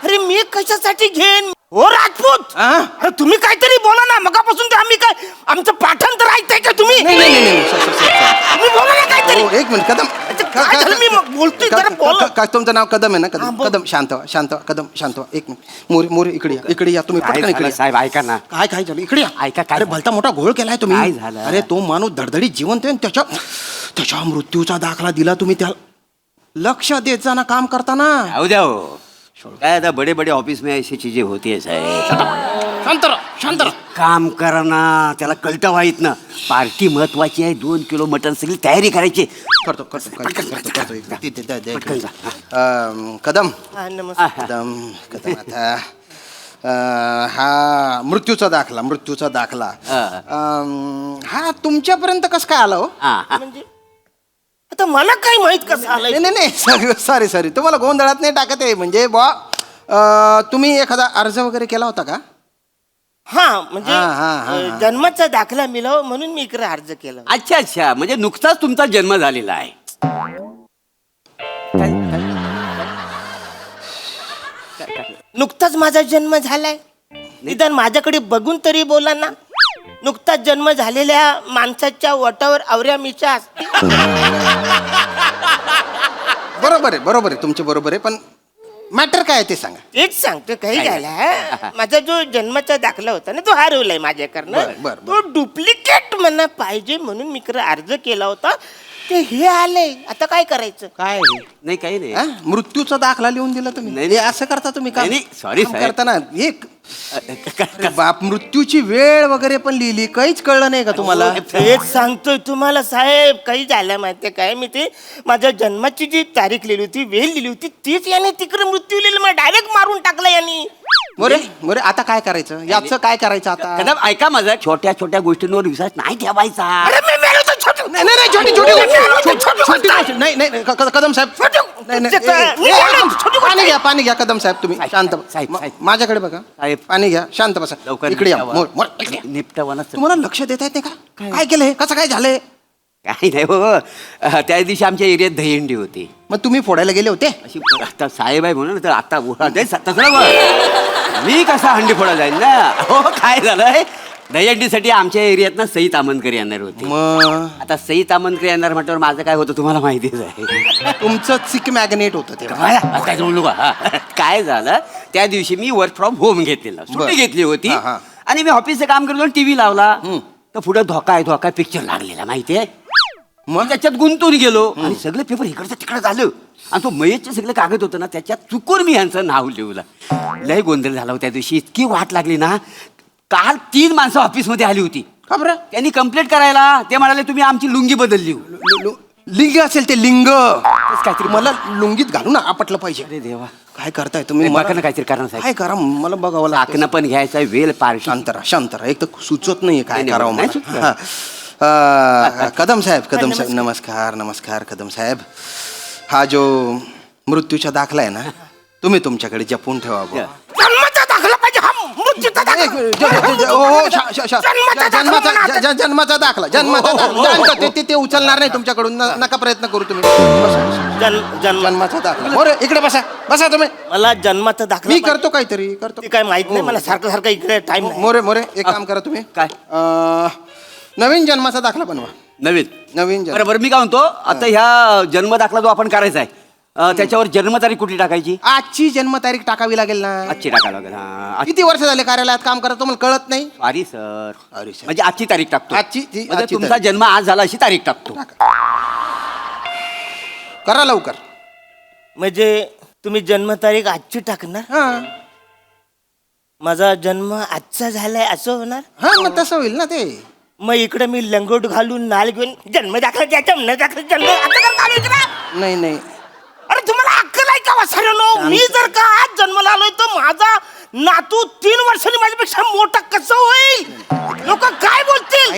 अरे मी कशासाठी घेईन? हो राजपूत, अरे तुम्ही काहीतरी बोला ना. मगापासून ते आम्ही काय आमचं पाठांतर ऐकताय का तुम्ही? तुम्ही बोला ना काहीतरी. एक मिनिट कदम काय झालं? मी बोलतोय जरा बोला. काय तुमचं नाव कदम आहे ना? हा, कदम बोल. कदम शांत व्हा, शांत व्हा, कदम शांत व्हा. एक मिनिट मोरे मोरे इकडे या तुम्ही काय पटकन इकडे झालं या. साहेब, ऐका ना. काय काय झालं इकडे या. ऐका, काय अरे झालं? भलता मोठा घोळ केलाय तुम्ही. काय झालं? अरे तो माणूस धडधडीत जिवंत आहे आणि त्याच्या मृत्यूचा दाखला दिला तुम्ही. त्याला लक्ष देत जाना काम करताना. जाऊ द्या हो. काय आता बडे बडे ऑफिस में ऐसी चीजें होती है साहेब. शांत राहा, शांत राहा. काम करा ना, त्याला कळतं वाईत ना. पार्टी महत्वाची आहे, 2 किलो मटन सगळी तयारी करायची. करतो. पटकन जा. कदम हा, नमस्कार. कदम आता हा मृत्यूचा दाखला हा तुमच्यापर्यंत कसं काय आला हो? म्हणजे आता मला काय माहित कसं आलंय? नाही सॉरी तुम्हाला गोंधळात नाही टाकत आहे. म्हणजे तुम्ही एखादा अर्ज वगैरे केला होता का? हा म्हणजे हा. जन्माचा दाखला मिळावा म्हणून मी इकडे अर्ज केला. अच्छा अच्छा, म्हणजे नुकताच तुमचा जन्म झालेला आहे. नुकताच माझा जन्म झालाय. निदान माझ्याकडे बघून तरी बोला ना. नुकताच जन्म झालेल्या माणसाच्या ओठावर आवऱ्या मिशा असते. बरोबर आहे तुमचे बरोबर आहे. पण मॅटर काय आहे ते सांगा. तेच सांगतो काही झालं. माझा जो जन्माचा दाखला होता ना, तो हरवलाय माझ्याकडनं. बर. तो डुप्लिकेट मला पाहिजे म्हणून मी इकडे अर्ज केला होता. ते हे आलंय, आता काय करायचं? काय नाही काही नाही. हा? मृत्यूचा दाखला लिहून दिला तुम्ही? नाही. असं करता तुम्ही काम? नाही, sorry, काम साहेब. करताना एक अरे बाप, मृत्यूची वेळ वगैरे पण लिहिली, काहीच कळलं नाही का तुम्हाला? तेच सांगतोय तुम्हाला साहेब. काही झालं माहितीये काय, मी ते माझ्या जन्माची जी तारीख लिहिली होती, वेळ लिहिली होती, तीच याने तिकडे मृत्यू लिहिलं. मला डायरेक्ट मारून टाकला यांनी. मोरे आता काय करायचं? याचं काय करायचं आता? कदम ऐका माझं, छोट्या छोट्या गोष्टींवर विश्वास नाही ठेवायचा. अरे मी मेलो तर छोटू. नाही छोटी नाही कदम साहेब. पाणी घ्या कदम साहेब. तुम्ही शांत साहेब. माझ्याकडे बघा. साहेब. पाणी घ्या, शांत बसा. लवकर इकडे या. निपटावा. तुम्हाला लक्ष देता येते का? काय केलंय? कसं काय झालंय? काही नाही हो. त्या दिवशी आमच्या एरियात दहीहंडी होती. मग तुम्ही फोडायला गेले होते? अशी आता साहेब आहे म्हणून तर आता तसं मी कसा हंडी फोडा जाईल ना. हो, काय झालंय, दहीहंडीसाठी आमच्या एरियात ना सई तामनकर येणार होते. मग आता सई तामनकर येणार म्हटल्यावर माझं काय होतं तुम्हाला माहितीच आहे. तुमचं चिक मॅग्नेट होतं ते. काय बोलू का? काय झालं, त्या दिवशी मी वर्क फ्रॉम होम घेतलेला, सुट्टी घेतली होती. हा. आणि मी ऑफिसचं काम करतो, टीव्ही लावला. तर पुढे धोका आहे पिक्चर लागलेला माहितीये. मग त्याच्यात गुंतून गेलो आणि सगळे पेपर इकडचं तिकडे झालं. आणि तो मयतचे सगळे कागद होतं ना, त्याच्यात चुकून मी यांचं नाव लिहिलं. लय गोंधळ झाला हो त्या दिवशी. इतकी वाट लागली ना. काल 3 माणसं ऑफिसमध्ये आली होती. का बरं? त्यांनी कंप्लेंट करायला. ते म्हणाले तुम्ही आमची लुंगी बदलली. लिंग असेल ते लिंग. काहीतरी मला लुंगीत घालून ना आपटलं पाहिजे. अरे देवा, काय करताय तुम्ही? मला काहीतरी कारण काय करा मला बघावं लागतं. टाकणं पण घ्यायचं, वेल पार्टी. शांत राहा. एक तर सुचत नाहीये काय नाही, करावं नाही मला. सुचलं. हा. कदम साहेब नमस्कार कदम साहेब. हा जो मृत्यूचा दाखला आहे ना, तुम्ही तुमच्याकडे जपून ठेवा बुवा. जन्माचा दाखला पाहिजे. हा मृत्यूचा दाखला. जन्माचा दाखला ते उचलणार नाही तुमच्याकडून. नका प्रयत्न करू तुम्ही. जन्माचा दाखला. मोरे इकडे बसा तुम्ही. मला जन्माचा दाखला मी पाहिजे. करतो काहीतरी करतो. ते काय माहित नाही मला. सारखं इकडे टाइम मोरे एक काम करा तुम्ही. काय? नवीन जन्माचा दाखला बनवा. नवीन जन्म. बरं मी काय म्हणतो, आता ह्या जन्म दाखला जो आपण करायचा आहे, त्याच्यावर जन्मतारीख कुठली टाकायची? आजची जन्मतारीख टाकावी लागेल ना. आजची टाकायला लागेल. हा. किती वर्ष झाले कार्यालयात काम करत तुम्हाला कळत नाही? Sorry sir. Sorry, sir. म्हणजे आजची तारीख टाकतो. आजची म्हणजे तुमचा जन्म आज झाला अशी तारीख टाकतो. करा लवकर. म्हणजे तुम्ही जन्मतारीख आजची टाकणार? हा माझा जन्म आजचा झालाय असं होणार? मग तसं होईल ना ते. मग इकडे मी लंगोट घालून नाल घेऊन जन्म दाखला जन्म नाही अरे तुम्हाला अक्कल आहे का वासरनो? मी जर का आज जन्माला आलोय तर माझा नातू 3 वर्षांनी माझ्यापेक्षा मोठा कसं होईल?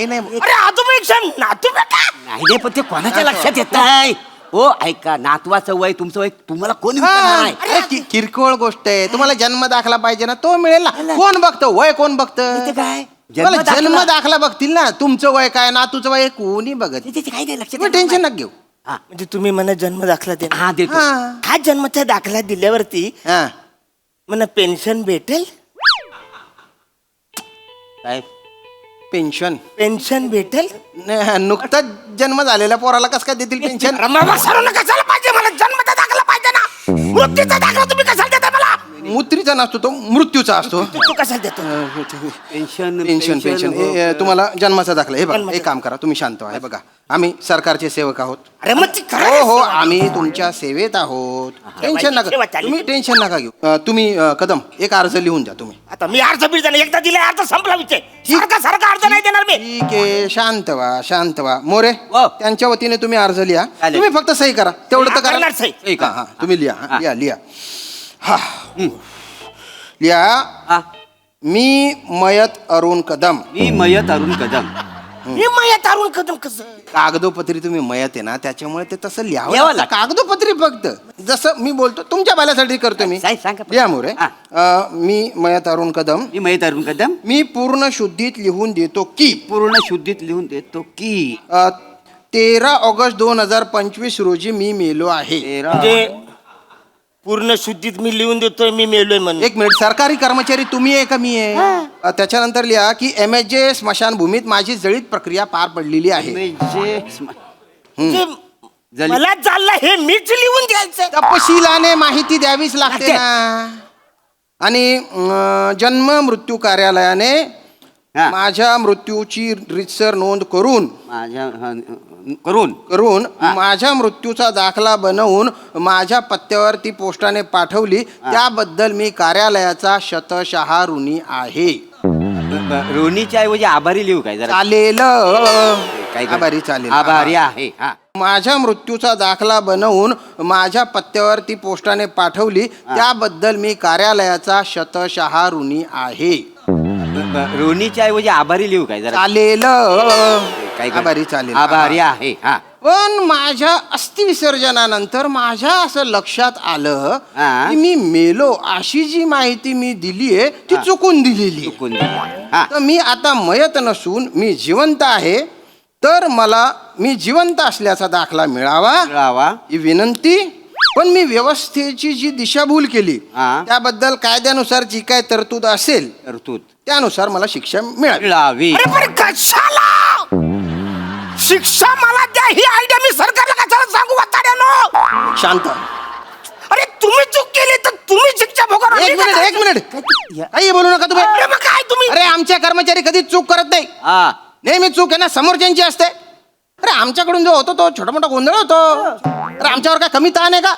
नाही अरे आजोबा नातू बेटा नाही पण ते कोणाच्या लक्षात येत नाही हो ऐका नातवाचं वय तुमचं वय तुम्हाला कोण विचारणार आहे? अरे किरकोळ गोष्ट आहे तुम्हाला जन्म दाखला पाहिजे ना तो मिळेल ना कोण बघतो वय कोण बघतं ते काय तुम्हाला जन्म जन्म दाखला- दाखला बघतील ना तुमचं वय काय नातूचं वय कोणी बघत त्याचे काही नाही लक्षात तुम्ही येणार टेन्शन नाही. नका घेऊ म्हणजे तुम्ही मला जन्म दाखला दे हा देतो हा जन्माचा दाखला दिल्यावरती हा मला पेन्शन भेटेल साहेब पेन्शन पेन्शन भेटेल नुकताच जन्म झालेल्या पोराला कसं काय देतील पेन्शन सर्व कशाला पाहिजे मला जन्माचा दाखला पाहिजे ना मृत्यूचा दाखला तुम्ही कशाला देता मला मूत्रीचा नसतो तो मृत्यूचा असतो तू कशाला देतो पेन्शन पेन्शन पेन्शन हो. तुम्हाला जन्माचा दाखला हे बघा एक काम करा तुम्ही शांत व्हा हे बघा आम्ही सरकारचे सेवक आहोत अरे मग ती करा हो हो आम्ही तुमच्या सेवेत आहोत टेन्शन सेवा नका चालली. तुम्ही टेन्शन नका घेऊ तुम्ही कदम एक अर्ज लिहून द्या तुम्ही आता मी अर्ज बीज एकदा दिला अर्ज संपला विषय सारखा अर्ज नाही देणार मी ठीक आहे शांत व्हा मोरे वा. त्यांच्या वतीने तुम्ही अर्ज लिहा चालेल. तुम्ही फक्त सही करा तेवढं तर करणार करा सही. हा, हा, तुम्ही लिहा हा. लिहा हा लिहा हा, मी मयत अरुण कदम मी मयत अरुण कदम मी मयत अरुण कदम कसं कागदोपत्री तुम्ही मयत आहे ना त्याच्यामुळे ते तसं लिहावं लिहावं लागतं. लागतं. कागदोपत्री फक्त जसं मी बोलतो तुमच्या भल्यासाठी करतो मी साहेब, सांगा. लिहा मोरे हा. मी मयत अरुण कदम मी मयत अरुण कदम मी पूर्ण शुद्धीत लिहून देतो की पूर्ण शुद्धीत लिहून देतो की 13 ऑगस्ट 2025 रोजी मी मेलो आहे म्हणजे पूर्ण शुद्धीत मी लिहून देतोय मी मेलोय म्हणून एक मिनिट सरकारी कर्मचारी तुम्ही आहे का मी आहे त्याच्यानंतर लिहा की MSJ स्मशानभूमीत माझी जळीत प्रक्रिया पार पडलेली आहे म्हणजे झाली. मला चाललं हे मीच लिहून द्यायचं तपशिलाने माहिती द्यावीच लागते ना आणि जन्म मृत्यू कार्यालयाने हा. माझ्या मृत्यूची रीतसर नोंद करून करून माझ्या मृत्यूचा दाखला बनवून माझ्या पत्त्यावर ती पोस्टाने पाठवली त्याबद्दल मी कार्यालयाचा शतशः ऋणी आहे ऋणीच्या ऐवजी आभारी लिहू काय जरा चालेल काय आभारी चालेल आभारी आहे हा माझ्या मृत्यूचा दाखला बनवून माझ्या पत्त्यावर ती पोस्टाने पाठवली त्याबद्दल मी कार्यालयाचा शतशः ऋणी आहे ऋणीच्या ऐवजी आभारी लिहू काय जरा चालेल काय आभारी चालेल आभारी आहे हा पण माझ्या अस्थि विसर्जनानंतर माझ्या असं लक्षात आलं हा. की मी मेलो अशी जी माहिती मी दिलीये ती चुकून दिलेली आहे. चुकून दिली. हा तर मी आता मयत नसून मी जिवंत आहे तर मला मी जिवंत असल्याचा दाखला मिळावा मिळावा. ही विनंती पण मी व्यवस्थेची जी दिशाभूल केली हा. त्याबद्दल कायद्यानुसार जी काय तरतूद असेल तरतूद त्यानुसार मला शिक्षा मिळावी मिळावी अरे पण कशाला शिक्षा मला द्या ही आयडिया मी सरकारला कशाला सांगू वाटाड्यानो शांत अरे तुम्ही चूक केली तर तुम्ही शिक्षा भोगा एक मिनिट काही बोलू नका तुम्ही अरे मग काय तुम्ही अरे आमचे कर्मचारी कधीच चूक करत नाही हा नेहमी चूक आहे ना समोरच्यांची असते अरे आमच्याकडून जो होतो तो छोटा मोठा गोंधळ होतो अरे आमच्यावर काय कमी ताण आहे का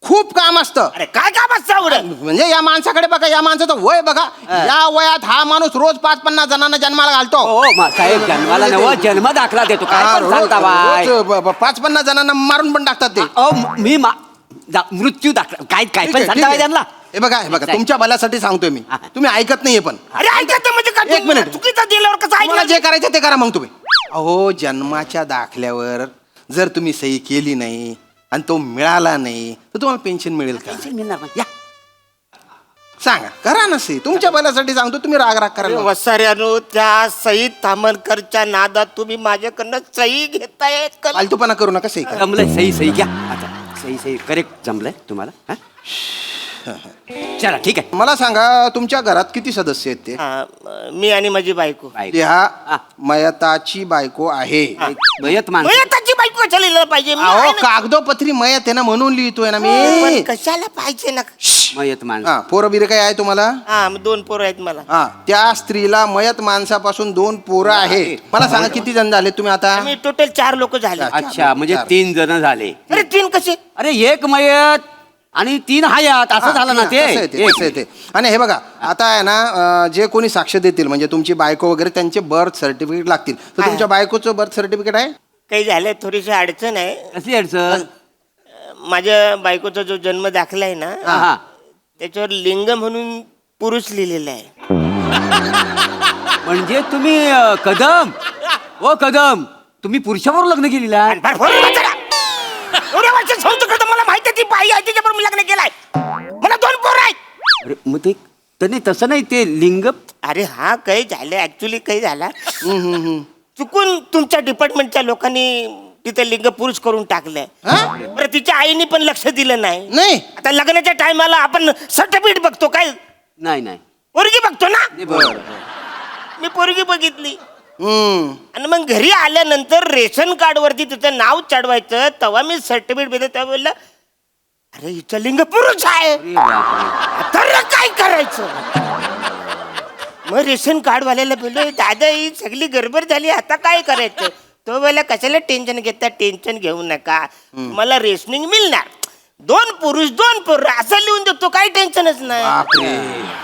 खूप काम असतं अरे काय काम असतं एवढं? म्हणजे या माणसाकडे बघा या माणसाचं वय बघा या वयात हा माणूस रोज 5-50 जणांना जन्माला घालतो हो साहेब जन्माला नव जन्म दाखला देतो काय हा, पण सांगता बाय 5-50 जणांना मारून पण टाकतात ते मी मृत्यू दाखला काय काय ठीक पण आहे, सांगता ठीक बाय आहे. त्यांना हे बघा तुमच्या भल्यासाठी सांगतोय मी हा. तुम्ही ऐकत नाहीये पण अरे ऐकायचं म्हणजे काय एक मिनिट. चुकीचं दिल्यावर कसं तुम्हाला ऐकलं जे करायचं ते करा मग तुम्ही अहो जन्माच्या दाखल्यावर जर तुम्ही सही केली नाही आणि तो मिळाला नाही तर तुम्हाला पेन्शन मिळेल का मिळणार नाही. या सांगा करा ना सही तुमच्या भल्यासाठी सांगतो तुम्ही राग करा ना. वसाऱ्यानो त्या सई तामणकरच्या नादात तुम्ही माझ्याकडनं सई घेतायत का? फालतूपणा करू नका सही करा जमलंय सही घ्या आता सही करेक्ट जमलंय तुम्हाला हा? चला ठीक आहे मला सांगा तुमच्या घरात किती सदस्य आहेत ते हा, मी आणि माझी बायको बाय. लिहा हा. मयताची बायको आहे मयत माणसं मयताची बायको कशाला लिहिलं पाहिजे मी अहो आहे ना. कागदोपत्री मयत आहे ना म्हणून लिहितोय ना पण मी कशाला पाहिजे ना मयत माणसं हा पोरं बिरं काय आहे तुम्हाला हा 2 पोरं आहेत मला हा त्या स्त्रीला मयत माणसापासून 2 पोरं आहेत मला सांगा किती जण झाले तुम्ही आता आम्ही टोटल 4 लोक झाले अच्छा म्हणजे चार. 3 जण झाले अरे 3 कसे अरे एक मयत आणि 3 हयात असं झालं ना तसं आहे ते, तसं आहे ते. आणि हे बघा आता आहे ना जे कोणी साक्ष देतील म्हणजे तुमची बायको वगैरे त्यांचे बर्थ सर्टिफिकेट लागतील तर तुमच्या बायकोचं बर्थ सर्टिफिकेट आहे काही झालंय थोडीशी अडचण आहे कशी अडचण माझ्या बायकोचा जो जन्म दाखला आहे ना हा हा त्याच्यावर लिंग म्हणून पुरुष लिहिलेला आहे म्हणजे तुम्ही कदम ओ कदम तुम्ही पुरुषावर लग्न केलेलं आहे? एवढ्या वर्ष संत करतो मला माहिती आहे ती बाई आहे तिच्याबरोबर मी लग्न केलाय मला 2 पोरं आहेत. अरे मग ते नाही तसं नाही ते लिंग अरे हा काही झालं ऍक्च्युली काही झाला चुकून तुमच्या डिपार्टमेंटच्या लोकांनी तिथे लिंग पुरुष करून टाकलंय. बरं तिच्या आईने पण लक्ष दिलं नाही. आता लग्नाच्या टायमाला आपण सर्टिफिकेट बघतो काय नाही पोरगी बघतो ना. बरोबर मी पोरगी बघितली आणि मग घरी आल्यानंतर रेशन कार्ड वरती तिचं नाव चढवायचं तेव्हा मी सर्टिफिकेट बघितलं तेव्हा बोललं अरे हिचं लिंग पुरुष आहे तर काय करायचं. मग रेशन कार्ड वाल्याला बोललो दादा ही सगळी गडबड झाली आता काय करायचं. तो बोला कशाला टेन्शन घेता टेन्शन घेऊ नका मला रेशनिंग मिळणार 2 पुरुष 2 पोरं असं लिहून देतो काही टेन्शनच नाही.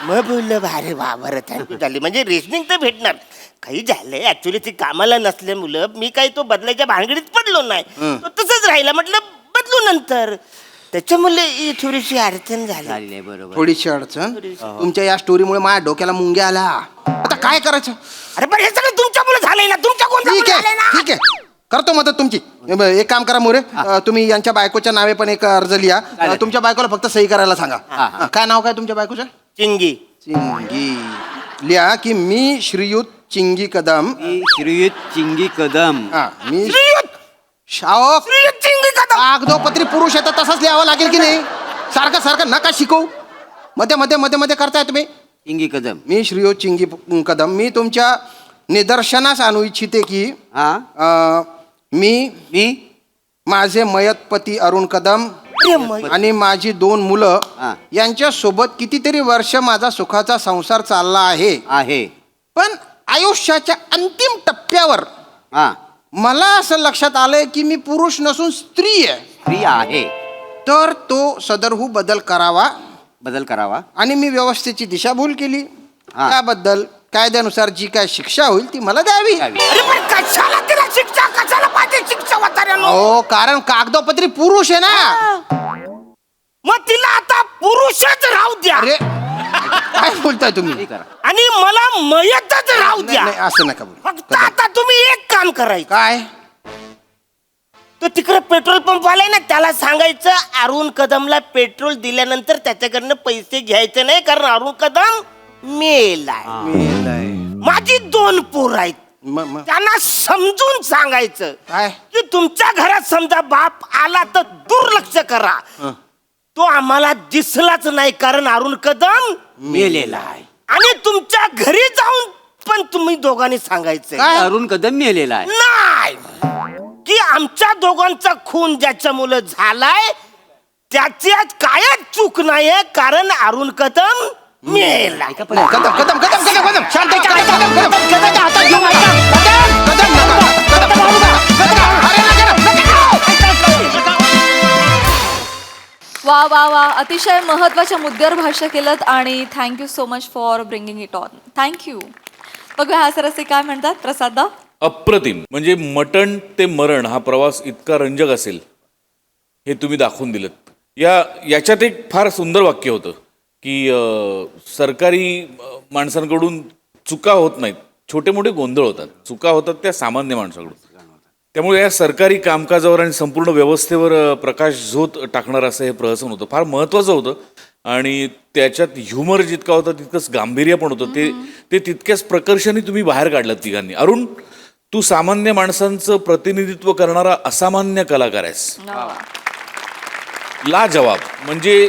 मग बोललं अरे वा बरं थँक्यू झाली म्हणजे रेशनिंग तर भेटणार. काही झालंय ऍक्च्युली ती कामाला नसल्यामुळं मी काही तो बदलायच्या भानगडीत पडलो नाही तो तसंच राहिला म्हटलं बदलू नंतर त्याच्यामुळे ही थोडीशी अडचण झाली. बरोबर थोडीशी अडचण तुमच्या या स्टोरीमुळे माझ्या डोक्याला मुंग्या आला. आता काय करायचं. अरे पण हे सगळं तुमच्यामुळे झालंय ना तुमच्या ठीक आहे ठीक आहे करतो मदत तुमची. एक काम करा मोरे तुम्ही यांच्या बायकोच्या नावे पण एक अर्ज लिहा. तुमच्या बायकोला फक्त सही करायला सांगा. काय नाव काय तुमच्या बायकोचं. चिंगी. लिहा की मी श्रीयुत चिंगी कदम. श्रीयुत चिंगी कदम. मी कागदोपत्री पुरुष येतात तसंच लिहावं लागेल की नाही. सारखं सारखं नका शिकवू. मध्ये मध्ये मध्ये मध्ये करताय तुम्ही. चिंगी कदम. मी श्रीयुत चिंगी कदम मी तुमच्या निदर्शनास आणू इच्छिते की मी माझे मयत पती अरुण कदम आणि माझी 2 मुलं यांच्या सोबत कितीतरी वर्ष माझा सुखाचा संसार चालला आहे. पण आयुष्याच्या अंतिम टप्प्यावर मला असं लक्षात आलंय की मी पुरुष नसून स्त्री आहे. तर तो सदरहू बदल करावा आणि मी व्यवस्थेची दिशाभूल केली. त्याबद्दल कायद्यानुसार जी काय शिक्षा होईल ती मला द्यावी. कशाला तिला शिक्षा कशाला पाहिजे शिक्षा हो कारण कागदोपत्री पुरुष आहे ना. मग तिला आता पुरुषच राहू द्या. अरे काय बोलताय तुम्ही. आणि मला मयतच राहू द्या. असं नका बोलू. फक्त आता तुम्ही एक काम करायचं. काय तो तिकडे पेट्रोल पंप आलाय ना त्याला सांगायचं अरुण कदमला पेट्रोल दिल्यानंतर त्याच्याकडनं पैसे घ्यायचे नाही कारण अरुण कदम मेलाय. माझी 2 पोरं आहेत त्यांना समजून सांगायचं की तुमच्या घरात समजा बाप आला तर दुर्लक्ष करा. तो आम्हाला दिसलाच नाही कारण अरुण कदम मेलेला आहे. आणि तुमच्या घरी जाऊन पण तुम्ही दोघांनी सांगायचं अरुण कदम मेलेला आहे नाही की आमच्या दोघांचा खून ज्याच्यामुळे झालाय त्याच्यात कायच चूक नाहीये कारण अरुण कदम मेला. वा वा वा अतिशय महत्वाच्या मुद्द्यावर भाष्य केलं आणि thank you so much for bringing it on. Thank you. बघूया हा सरसे काय म्हणतात प्रसादा. अप्रतिम. म्हणजे मटण ते मरण हा प्रवास इतका रंजक असेल हे तुम्ही दाखवून दिलं. याच्यात एक फार सुंदर वाक्य होतं की सरकारी माणसांकडून चुका होत नाहीत छोटे मोठे गोंधळ होतात. चुका होतात त्या सामान्य माणसाकडून. त्यामुळे या सरकारी कामकाजावर आणि संपूर्ण व्यवस्थेवर प्रकाश झोत टाकणार असं हे प्रहसन होतं. फार महत्त्वाचं होतं आणि त्याच्यात ह्युमर जितका होता तितकंच गांभीर्य पण होतं. ते तितक्याच प्रकर्षाने तुम्ही बाहेर काढलं तिघांनी. अरुण तू सामान्य माणसांचं प्रतिनिधित्व करणारा असामान्य कलाकार आहेस. लाजवाब. म्हणजे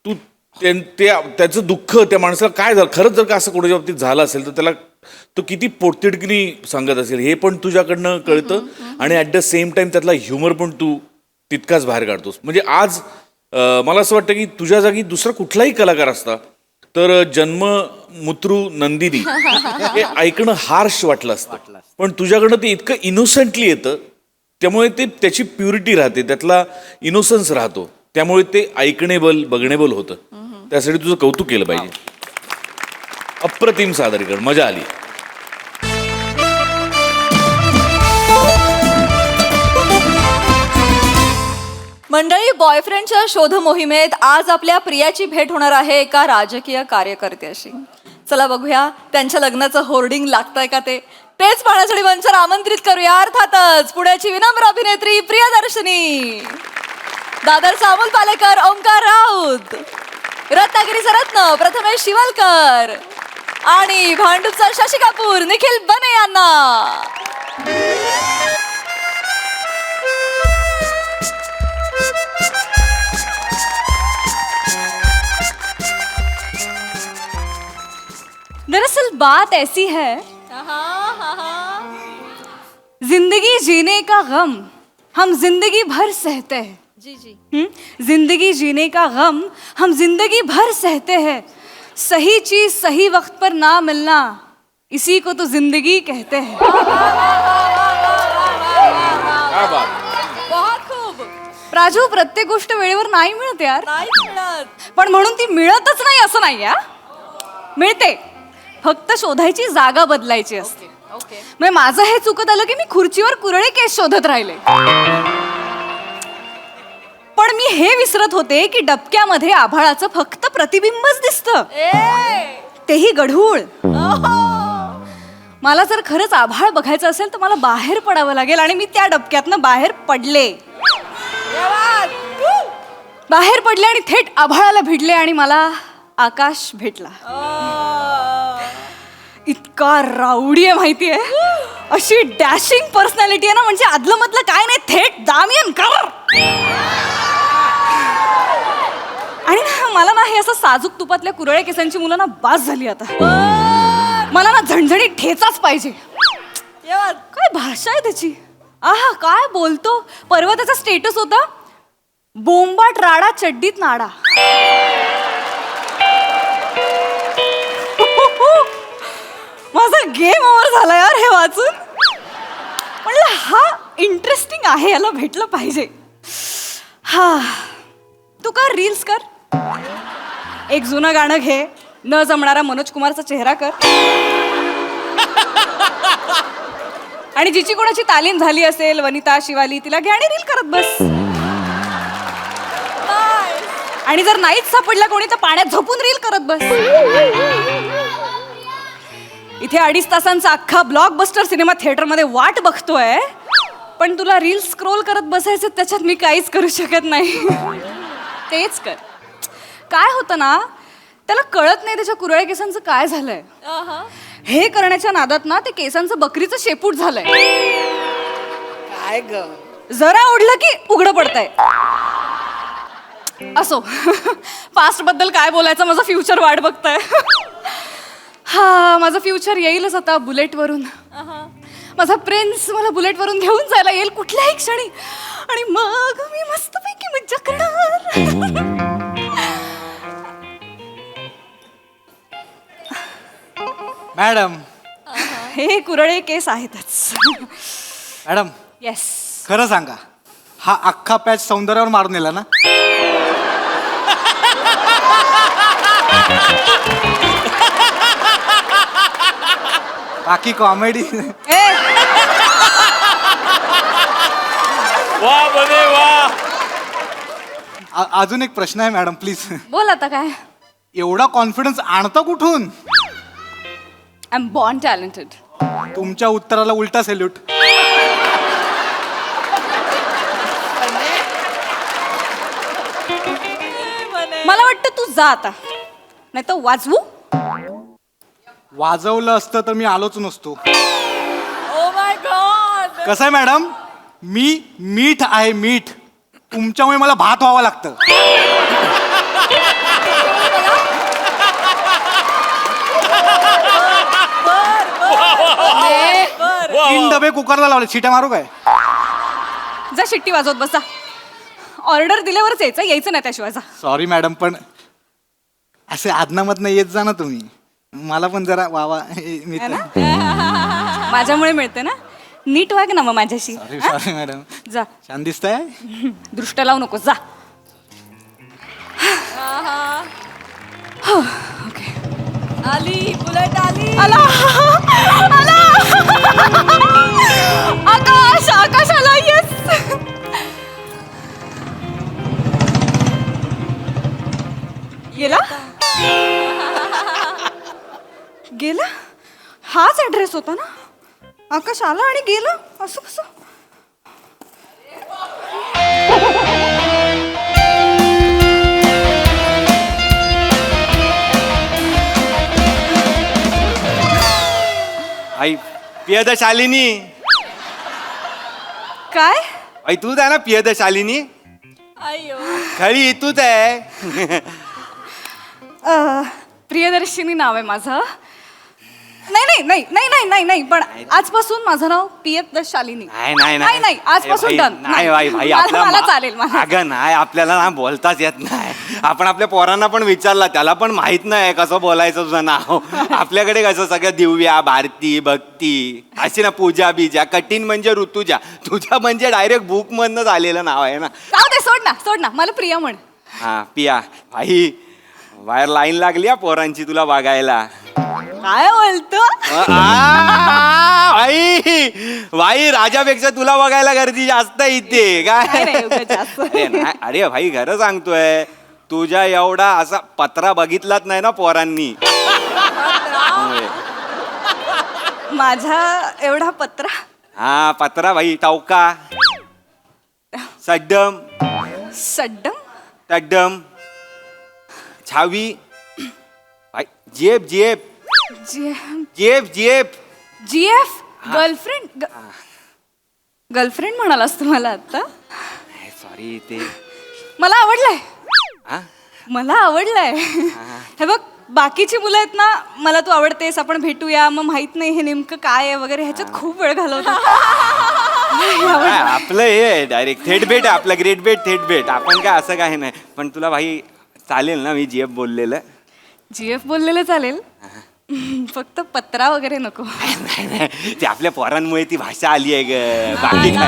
तू त्याचं दुःख त्या माणसाला काय झालं खरंच जर का असं कोणाच्या बाबतीत झालं असेल तर त्याला तो किती पोटतिडकीने सांगत असेल हे पण तुझ्याकडनं कळतं आणि ॲट द सेम टाइम त्यातला ह्युमर पण तू तितकाच बाहेर काढतोस. म्हणजे आज मला असं वाटतं की तुझ्या जागी दुसरा कुठलाही कलाकार असता तर जन्ममुत्रू नंदिनी हे ऐकणं हार्श वाटलं असतं. पण तुझ्याकडनं ते इतकं इनोसंटली येतं त्यामुळे ते त्याची प्युरिटी राहते त्यातला इनोसन्स राहतो त्यामुळे ते ऐकणेबल बघणेबल होतं. त्यासाठी तुझं कौतुक केलं पाहिजे. अप्रतिम सादरीकरण मजा आली. मंडळी, बॉयफ्रेंडच्या शोध मोहिमेत आज आपल्या प्रियाची भेट होणार आहे एका राजकीय कार्यकर्त्याशी. चला बघूया त्यांच्या लग्नाचं होर्डिंग लागतंय का तेच पाहण्यासाठी मंचावर आमंत्रित करूया अर्थातच पुण्याची विनम्र अभिनेत्री प्रियदर्शनी, दादरचा अमोल पालेकर, ओंकार राऊत, रत्नागिरीचा रत्न प्रथमेश शिवलकर आणि भांडूपचा शशी कपूर निखिल बने यांना. दरअसल बात ऐसी है, जिंदगी जीने का गम हम जिंदगी भर सहते हैं. जी जी. जिंदगी जीने का गम हम जिंदगी भर सहते हैं. सही चीज सही वक्त पर ना मिलना, इसी को तो जिंदगी कहते हैं. क्या बात. बहुत खूप. राजू, प्रत्येक गोष्ट वेळेवर नाही मिळत यार. नाही मिळत. पण म्हणून ती मिळतच नाही असं नाही यार. मिळते, फक्त शोधायची जागा बदलायची असते. ओके. म्हणजे माझं हे चुकत आलं की मी खुर्चीवर कुरळे केस शोधत राहिले. पण मी हे विसरत होते की डबक्यामध्ये आभाळाचं फक्त प्रतिबिंबच दिसतं, तेही गढूळ. मला जर खरंच आभाळ बघायचं असेल तर मला बाहेर पडावं लागेल आणि मी त्या डबक्यातनं बाहेर पडले. बाहेर पडले आणि थेट आभाळाला भिडले आणि मला आकाश भेटला. इतका राऊडी आहे माहितीये, अशी डॅशिंग पर्सनॅलिटी आहे ना, म्हणजे आदलं मधलं काय नाही, थेट दामियन कर. आणि मला ना हे असं साजूक तुपातल्या कुरळे केसांची मुलं ना बास झाली आता. मला ना झणझणीत ठेचाच पाहिजे. काय भाषा आहे त्याची. आहा, काय बोलतो. परवा त्याचा स्टेटस होता, बोंबाट राडा चड्डीत नाडा. माझा गेम ओव्हर झाला यार हे वाचून. म्हणलं हा इंटरेस्टिंग आहे, याला भेटलं पाहिजे. हा, तू कर रील्स कर, एक जुनं गाणं घे, न जमणारा मनोज कुमारचा चेहरा कर, आणि जिची कोणाची तालीम झाली असेल, वनिता शिवाली, तिला घे आणि रील करत बस. आणि जर नाहीच सापडला कोणी तर पाण्यात झोपून रील करत बस. इथे 2.5 तासांचा अख्खा ब्लॉकबस्टर सिनेमा थिएटरमध्ये वाट बघतोय, पण तुला रील स्क्रोल करत बसायचं, त्याच्यात मी काहीच करू शकत नाही. तेच कर. काय होतं ना, त्याला कळत नाही त्याच्या कुरळ्या केसांचं काय झालंय. हे करण्याच्या नादात ना ते केसांचं बकरीचं शेपूट झालंय. काय ग, जरा ओढलं की उघडं पडतंय. असो, पास्ट बद्दल काय बोलायचं, माझं फ्युचर वाट बघताय. हा, माझं फ्युचर येईलच आता बुलेटवरून. माझा प्रिन्स मला बुलेटवरून घेऊन जायला येईल कुठल्याही क्षणी, आणि मग मी मस्तपैकी मज्जा करणार. मॅडम, हे कुरळे केस आहेतच. Madam, yes. खरं सांगा, हा अख्खा पॅच सौंदर्यावर मारून नेला ना. बाकी कॉमेडी. वा बने वा. अजून एक प्रश्न आहे मॅडम, प्लीज. बोल आता काय. एवढा कॉन्फिडन्स आणतं कुठून. I am born talented. तुमच्या उत्तराला उलटा सॅल्यूट. मला वाटतं तू जा आता, नाही तर वाजवू. वाजवलं असतं तर मी आलोच नसतो. Oh my God. कसं आहे मॅडम, मी मीठ आहे, मीठ. तुमच्यामुळे मला भात व्हावं लागतं. तीन डबे कुकरला लावले, शिट्या मारू काय. जा शिट्टी वाजवत बसा. ऑर्डर दिल्यावरच यायचं नाही त्याशिवाय. जा. सॉरी मॅडम, पण असे आदनामधनं येत जा ना तुम्ही. मला पण जरा वावा. है ना? माझ्यामुळे मिळते ना. नीट वाग ना मग माझ्याशी. Sorry madam. जा. छान दिसतंय. दृष्ट लावू नको. जा. ओके. आली बुलेट आली. आला आला. आकाश आकाश आला. येस. गेला गेला हाच ऍड्रेस होता ना. आकाश आला आणि गेला असं कसं. आई पियदशालिनी, काय आई तूच आहे ना पियदशालिनी? अय्यो. खरी तूच आहे. प्रियदर्शिनी नाव आहे माझं. नाही नाही नाही नाही नाही नाही नाही पण आजपासून माझं नाव पियदशालिनी. नाही नाही आजपासून डन. नाही भाई मला चालेल मला. अगं नाही, आपल्याला ना बोलताच येत नाही. आपण आपल्या पोरांना पण विचारला, त्याला पण माहित नाही कसं बोलायचं तुझं नाव. आपल्याकडे कसं सगळं दिव्या, भारती, भक्ती अशी ना, पूजा बीजा. कठीण म्हणजे ऋतुजा, तुझ्या म्हणजे डायरेक्ट बुक मधनं झालेलं नाव आहे ना. जाऊ दे, सोड ना मला प्रिया म्हण. हा पिया. भाई बाहेर लाईन लागली हा पोरांची तुला बघायला. काय बोलतो. भाई राजापेक्षा तुला बघायला गर्दी जास्त इथे काय. नाही, उगाच जास्त. अरे भाई खरं सांगतोय, तुझ्या एवढा असा पत्रा बघितलाच नाही ना पोरांनी. माझा एवढा पत्रा. हा पत्रा भाई, टवका, सड्डम सड्डम तड्डम, छावी, भाई जेब जेब जेब जेब. GF girlfriend. गर्लफ्रेंड म्हणालास तू मला आता. सॉरी ते मला आवडलंय. हा? मला आवडलंय. हे बघ बाकीची मुलं आहेत ना, मला तू आवडतेस, आपण भेटूया, मग माहित नाही हे नेमकं काय आहे वगैरे, ह्याच्यात खूप वेळ घालवतात. आपलं हे डायरेक्ट थेट भेट आहे आपलं. ग्रेट भेट, थेट भेट. आपण काय असं काही नाही. पण तुला भाई चालेल ना मी जीएफ बोललेलं? जीएफ बोललेलं चालेल, फक्त पत्रा वगैरे नको. नाही, ते आपल्या पोरांमुळे ती भाषा आली आहे ग, बाकी काय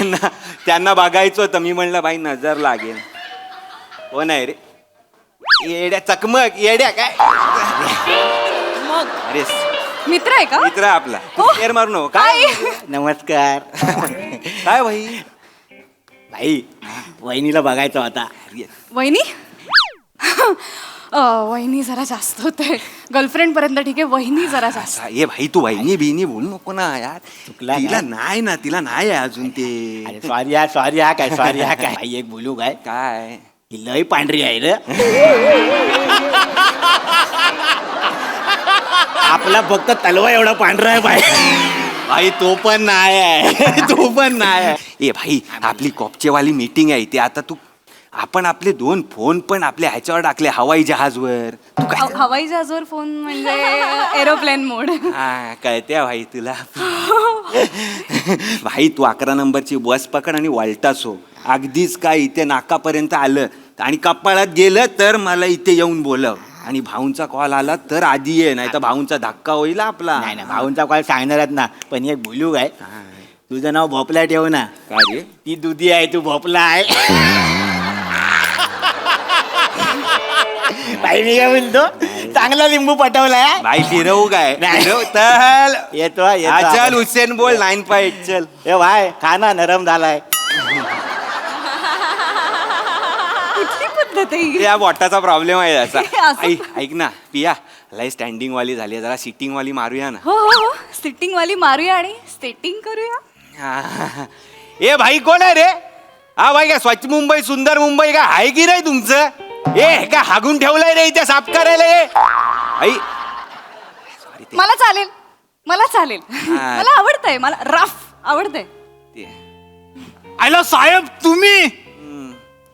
नाही. त्यांना बघायचं होतं, मी म्हणलं भाई नजर लागेल. हो नाही रे, येड्या चकमक येड्या काय. अरे मित्र आहे का? मित्र आहे आपला. तू फेर मारू नको काय. नमस्कार. काय भाई? भाई वहिनीला बघायचं होता. वहिनी. वहिनी जरा जास्त होते. गर्लफ्रेंड पर्यंत ठीक आहे, वहिनी जरा जास्त. ये भाई तू वहिनी बिहिनी बोलू नको ना यार. चुकला तिला काय? नाही ना, तिला नाही आहे अजून ते. सॉरी हा काय भाई एक बोलू काय. काय ही लय पांढरी आहे रे. आपला फक्त तलवा एवढा पांढरा आहे बाई. भाई तो पण नाही आहे. तो पण नाही आहे. ए भाई आपली कॉपचेवाली मीटिंग आहे ते आता तू, आपण आपले 2 फोन पण आपल्या ह्याच्यावर टाकले, हवाई जहाजवर. तू काय हवाई जहाजवर फोन म्हणजे एरोप्लेन मोड. हा कळते भाई तुला. भाई तू 11 नंबरची बस पकड आणि वळटास हो. अगदीच काय इथे नाकापर्यंत आलं आणि कपाळात गेलं तर मला इथे येऊन बोलव. आणि भाऊंचा कॉल आला तर आधी ये, नाही तर भाऊंचा धक्का होईल आपला. नाही ना, भाऊंचा कॉल सांगणारच ना. पण एक बोलू काय, तुझं नाव भोपला ठेव ना. काय रे? ती दुधी आहे, तू भोपला आहे. भाई मी काय बोलतो, चांगला लिंबू पटवलाय. भाई फिरवू काय? नाही. फिरव चल. येतो हा, चल हुसेन बोल 9.8 चल. ए भाई खाना नरम झालाय. कुठली पद्धत आहे? या बोटाचा प्रॉब्लेम आहे याचा. असं? ऐक ना पिया, लय स्टँडिंग वाली झाली, जरा सिटिंग वाली मारूया ना. हो सिटिंग वाली मारूया आणि स्टेटिंग करूया. हा. ए भाई कोण आहे रे? हा भाई काय स्वच्छ मुंबई सुंदर मुंबई काय आहे की नाही तुमचं? ए काय हागून ठेवलंय रे इथे साफ करायला. आई मला चालेल, मला चालेल. मला आवडतंय, मला रफ आवडतंय. आयला साहेब तुम्ही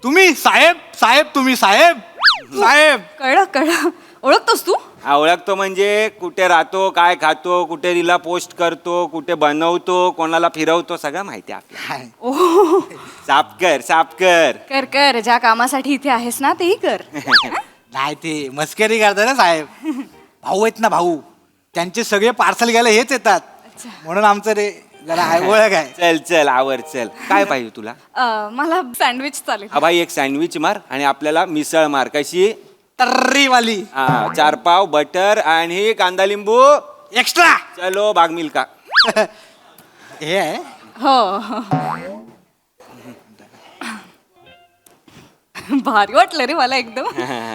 तुम्ही साहेब तुम्ही साहेब. कळलं ओळखतोस तू? हा ओळखतो म्हणजे कुठे राहतो, काय खातो, कुठे तिला पोस्ट करतो, कुठे बनवतो, कोणाला फिरवतो, सगळं माहिती आहे आपल्याला. ओ साफ कर. कर ज्या कामासाठी इथे आहेस ना तेही कर. नाही ते मस्करी करता ना साहेब. भाऊ आहेत ना भाऊ, त्यांचे सगळे पार्सल घ्यायला हेच येतात, म्हणून आमचं रे जरा ओळख आहे. चल आवर चल. काय पाहिजे तुला? मला सँडविच चालेल. हा भाई एक सँडविच मार आणि आपल्याला मिसळ मार. कशी? तर्रीवाली. हा 4 पाव बटर आणि कांदा लिंबू एक्स्ट्रा. चलो बाग मिल्का. हे आहे हो भारी वाटलं रे मला एकदम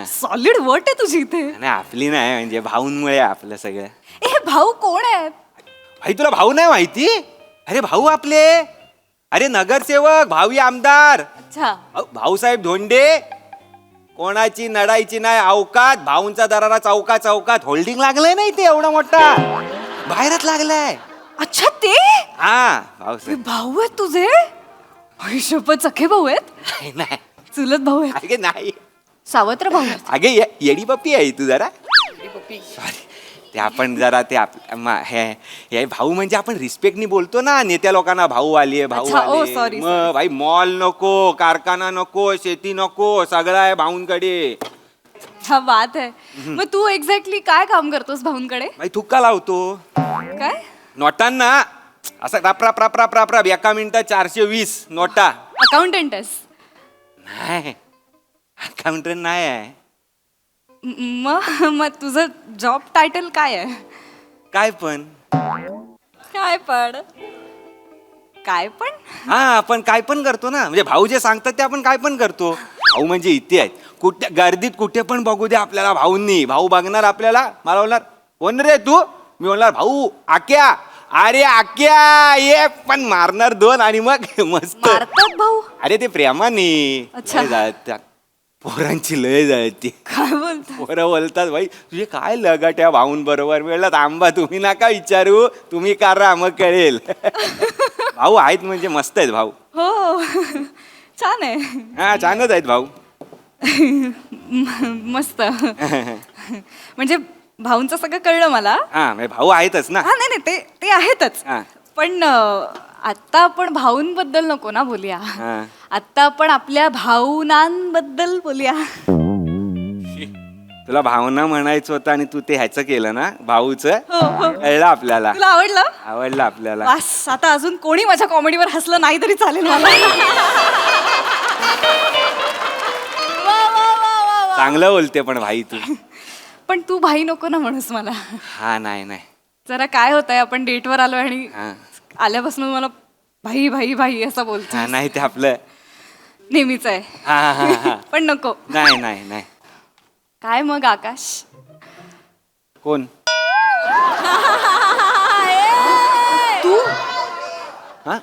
सॉलिड वर्ट आहे तुझी इथे. नाही आपली नाही म्हणजे भाऊंमुळे आपलं सगळं. ए हे भाऊ कोण आहेत? भाई तुला भाऊ नाही माहिती? अरे भाऊ आपले, अरे नगरसेवक, भावी आमदार अच्छा. भाऊसाहेब धोंडे. कोणाची नडायची नाही अवकात. भाऊंचा दरारा चौका चौकात होल्डिंग लागलंय नाही ते एवढा मोठा बाहेरच लागलाय. अच्छा ते हा भाऊसाहेब. भाऊ आहेत तुझे? शपथ सखे भाऊ आहेत? नाही चुलत भाऊ आहेत? अगे नाही सावत्र भाऊ आहेत? अगे येडी पप्पी आहे तू जरा. सॉरी ते आपण जरा ते हे भाऊ म्हणजे आपण रिस्पेक्टनी बोलतो ना नेत्या लोकांना. भाऊ आले भाऊ अच्छा, ओ, आले. sorry, मग भाई मॉल नको, कारखाना नको, शेती नको, सगळं आहे भाऊंकडे. हा बात आहे. मग तू एक्झॅक्टली काय काम करतोस भाऊंकडे? भाई थुक्का लावतो काय नोटांना. असं राप राप एका मिनिटात 420 नोटा. अकाउंटंट आहेस? नाही अकाउंटंट नाही आहे. मग तुझं जॉब टायटल काय आहे? काय पण काय पण काय पण हा आपण काय पण करतो ना. म्हणजे भाऊ जे सांगतात ते आपण काय पण करतो. भाऊ म्हणजे इथे आहेत. कुठे गर्दीत कुठे पण बघू दे आपल्याला भाऊंनी. भाऊ बघणार आपल्याला. मला बोलणार कोण रे तू? मी बोलणार भाऊ आक्या. अरे आक्या ये पण मारणार 2 आणि मग मस्त. मारतात भाऊ? अरे ते प्रेमाने. अच्छा. लय जळतात. पोरांची लय जळती. काय बोलतो? पोरं बोलतात भाई तुझे काय लगट या भाऊंबरोबर. वेळात आंबा तुम्ही नका विचारू, तुम्ही करा मग कळेल. भाऊ आहेत म्हणजे मस्त आहेत भाऊ. हो छान आहे. हा छानच आहेत भाऊ. मस्त. म्हणजे भाऊंचं सगळं कळलं मला. हा म्हणजे भाऊ आहेतच ना. हा नाही नाही ते आहेतच. हा. पण आता आपण भाऊंबद्दल नको ना बोलूया. हा. आता आपण आपल्या भाऊनांबद्दल बोलूया. तुला भावना म्हणायचं होतं आणि तू ते ह्याचं केलं ना भाऊच. हो, हो. कळलं आपल्याला. तुला आवडलं? आवडलं आपल्याला. बस आता अजून कोणी माझ्या कॉमेडीवर हसलं नाही तरी चालेल मला. चांगलं बोलते पण भाई तू. पण तू भाई नको ना म्हणूस मला. हा नाही जरा काय होतंय आपण डेटवर आलोय आणि हा. आल्यापासून मला भाई भाई भाई असं बोलतो. हा नाही ते आपलं. नेहमीच आहे. हा. पण नको. नाही काय मग आकाश? कोण? तू हा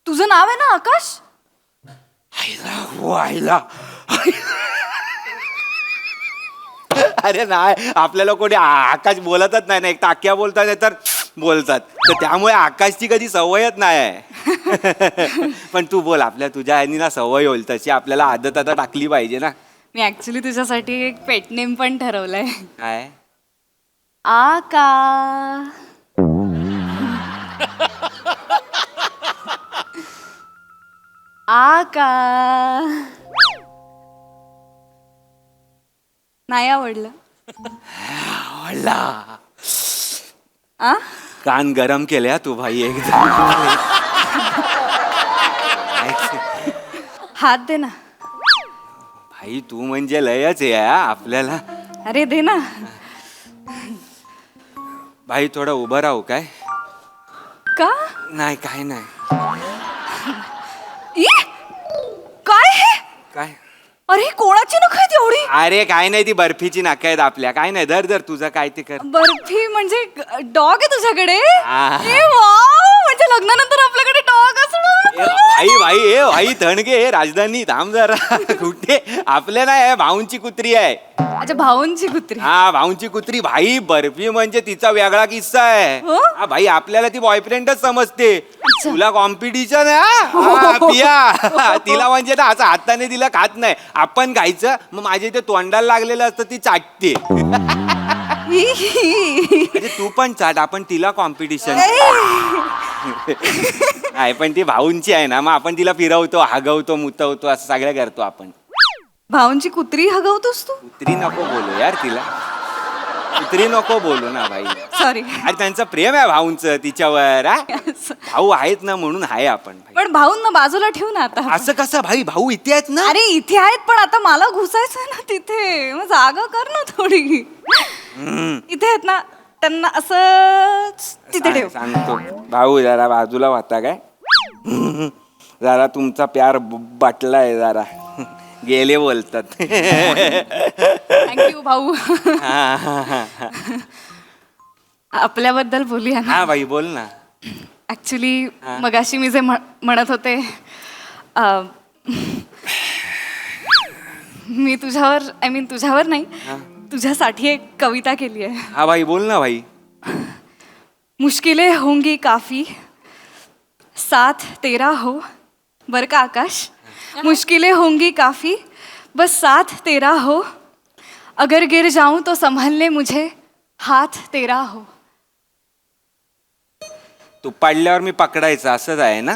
तुझं नाव आहे ना आकाश? वाहिला. अरे नाही आपल्याला कोणी आकाश बोलतच नाही ना. एक टाक्या बोलतात नाही तर बोलतात. तर त्यामुळे आकाशची कधी सवयच नाही आहे. पण तू बोल. आपल्या तुझ्या ह्यांनी ना सवय होईल तशी आपल्याला आदत आता टाकली पाहिजे ना. मी ऍक्च्युली तुझ्यासाठी एक पेट नेम पण ठरवलंय. काय? आका. आका. नाही आवडलं? आवडला. आ कान गरम केले तू भाई एकदम. हात दे ना. भाई तू म्हणजे लयच आहे हा आपल्याला. अरे दे ना. भाई थोडं उभं राहू काय? का? नाही काय नाही. ई? काय हे? काय? अरे ही कोणाची नख आहेत एवढी? अरे काय नाही ती बर्फीची नाका आहेत आपल्या. काय नाही धर तुझं काय ते कर. बर्फी म्हणजे डॉग आहे तुझ्याकडे? हा. ए वाव, म्हणजे लग्नानंतर आपल्याकडे डॉग असणार. भाई थणगे हे राजधानी थांब जरा. कुठे आपल्या नाही आहे भाऊंची कुत्री आहे. अच्छा भाऊंची कुत्री. हा भाऊंची कुत्री. भाई बर्फी म्हणजे तिचा वेगळा किस्सा आहे. हो? हा भाई आपल्याला ती बॉयफ्रेंडच समजते. तुला कॉम्पिटिशन आहे हा, पिया. तिला म्हणजे ना असं हाताने तिला खात नाही. आपण खायचं. मग माझ्या इथे तोंडाला लागलेलं असतं ती चाटते. म्हणजे तू पण चाट. आपण तिला कॉम्पिटिशन. नाही पण ती भाऊंची आहे ना. मग आपण तिला फिरवतो, हागवतो, मुतवतो असं सगळं करतो आपण. भाऊंची कुत्री हगवतोस तू? कुत्री नको बोलू यार तिला. कुत्री नको बोलू ना भाई. सॉरी. अरे त्यांचं प्रेम आहे भाऊंचं तिच्यावर. भाऊ आहेत ना म्हणून आहे आपण. पण भाऊंना बाजूला ठेवू ना आता. असं कसं भाई? भाऊ इथे आहेत ना. अरे इथे आहेत पण आता मला घुसायचं ना तिथे. मग जागा कर ना थोडी. इथे आहेत ना त्यांना असं तिथे ठेव. सांगतो भाऊ जरा बाजूला होता काय. जरा तुमचा प्यार बाटलाय जरा. गेले बोलतात. थँक्यू भाऊ. हा, हा, हा, हा. आपल्याबद्दल बोलूया ना. हा बाई बोल ना. ऍक्च्युली मगाशी मी जे म्हणत होते मी तुझ्यावर तुझ्यावर नाही तुझ्यासाठी एक कविता केली आहे. हा भाई बोल ना भाई. मुश्किलें होंगी काफी साथ तेरा हो. बर का आकाश, मुश्किलें होंगी काफी बस साथ तेरा हो. अगर गिर जाऊं तो संभलने मुझे हाथ तेरा हो. तू पडल्यावर मी पकडायचं असंच आहे ना.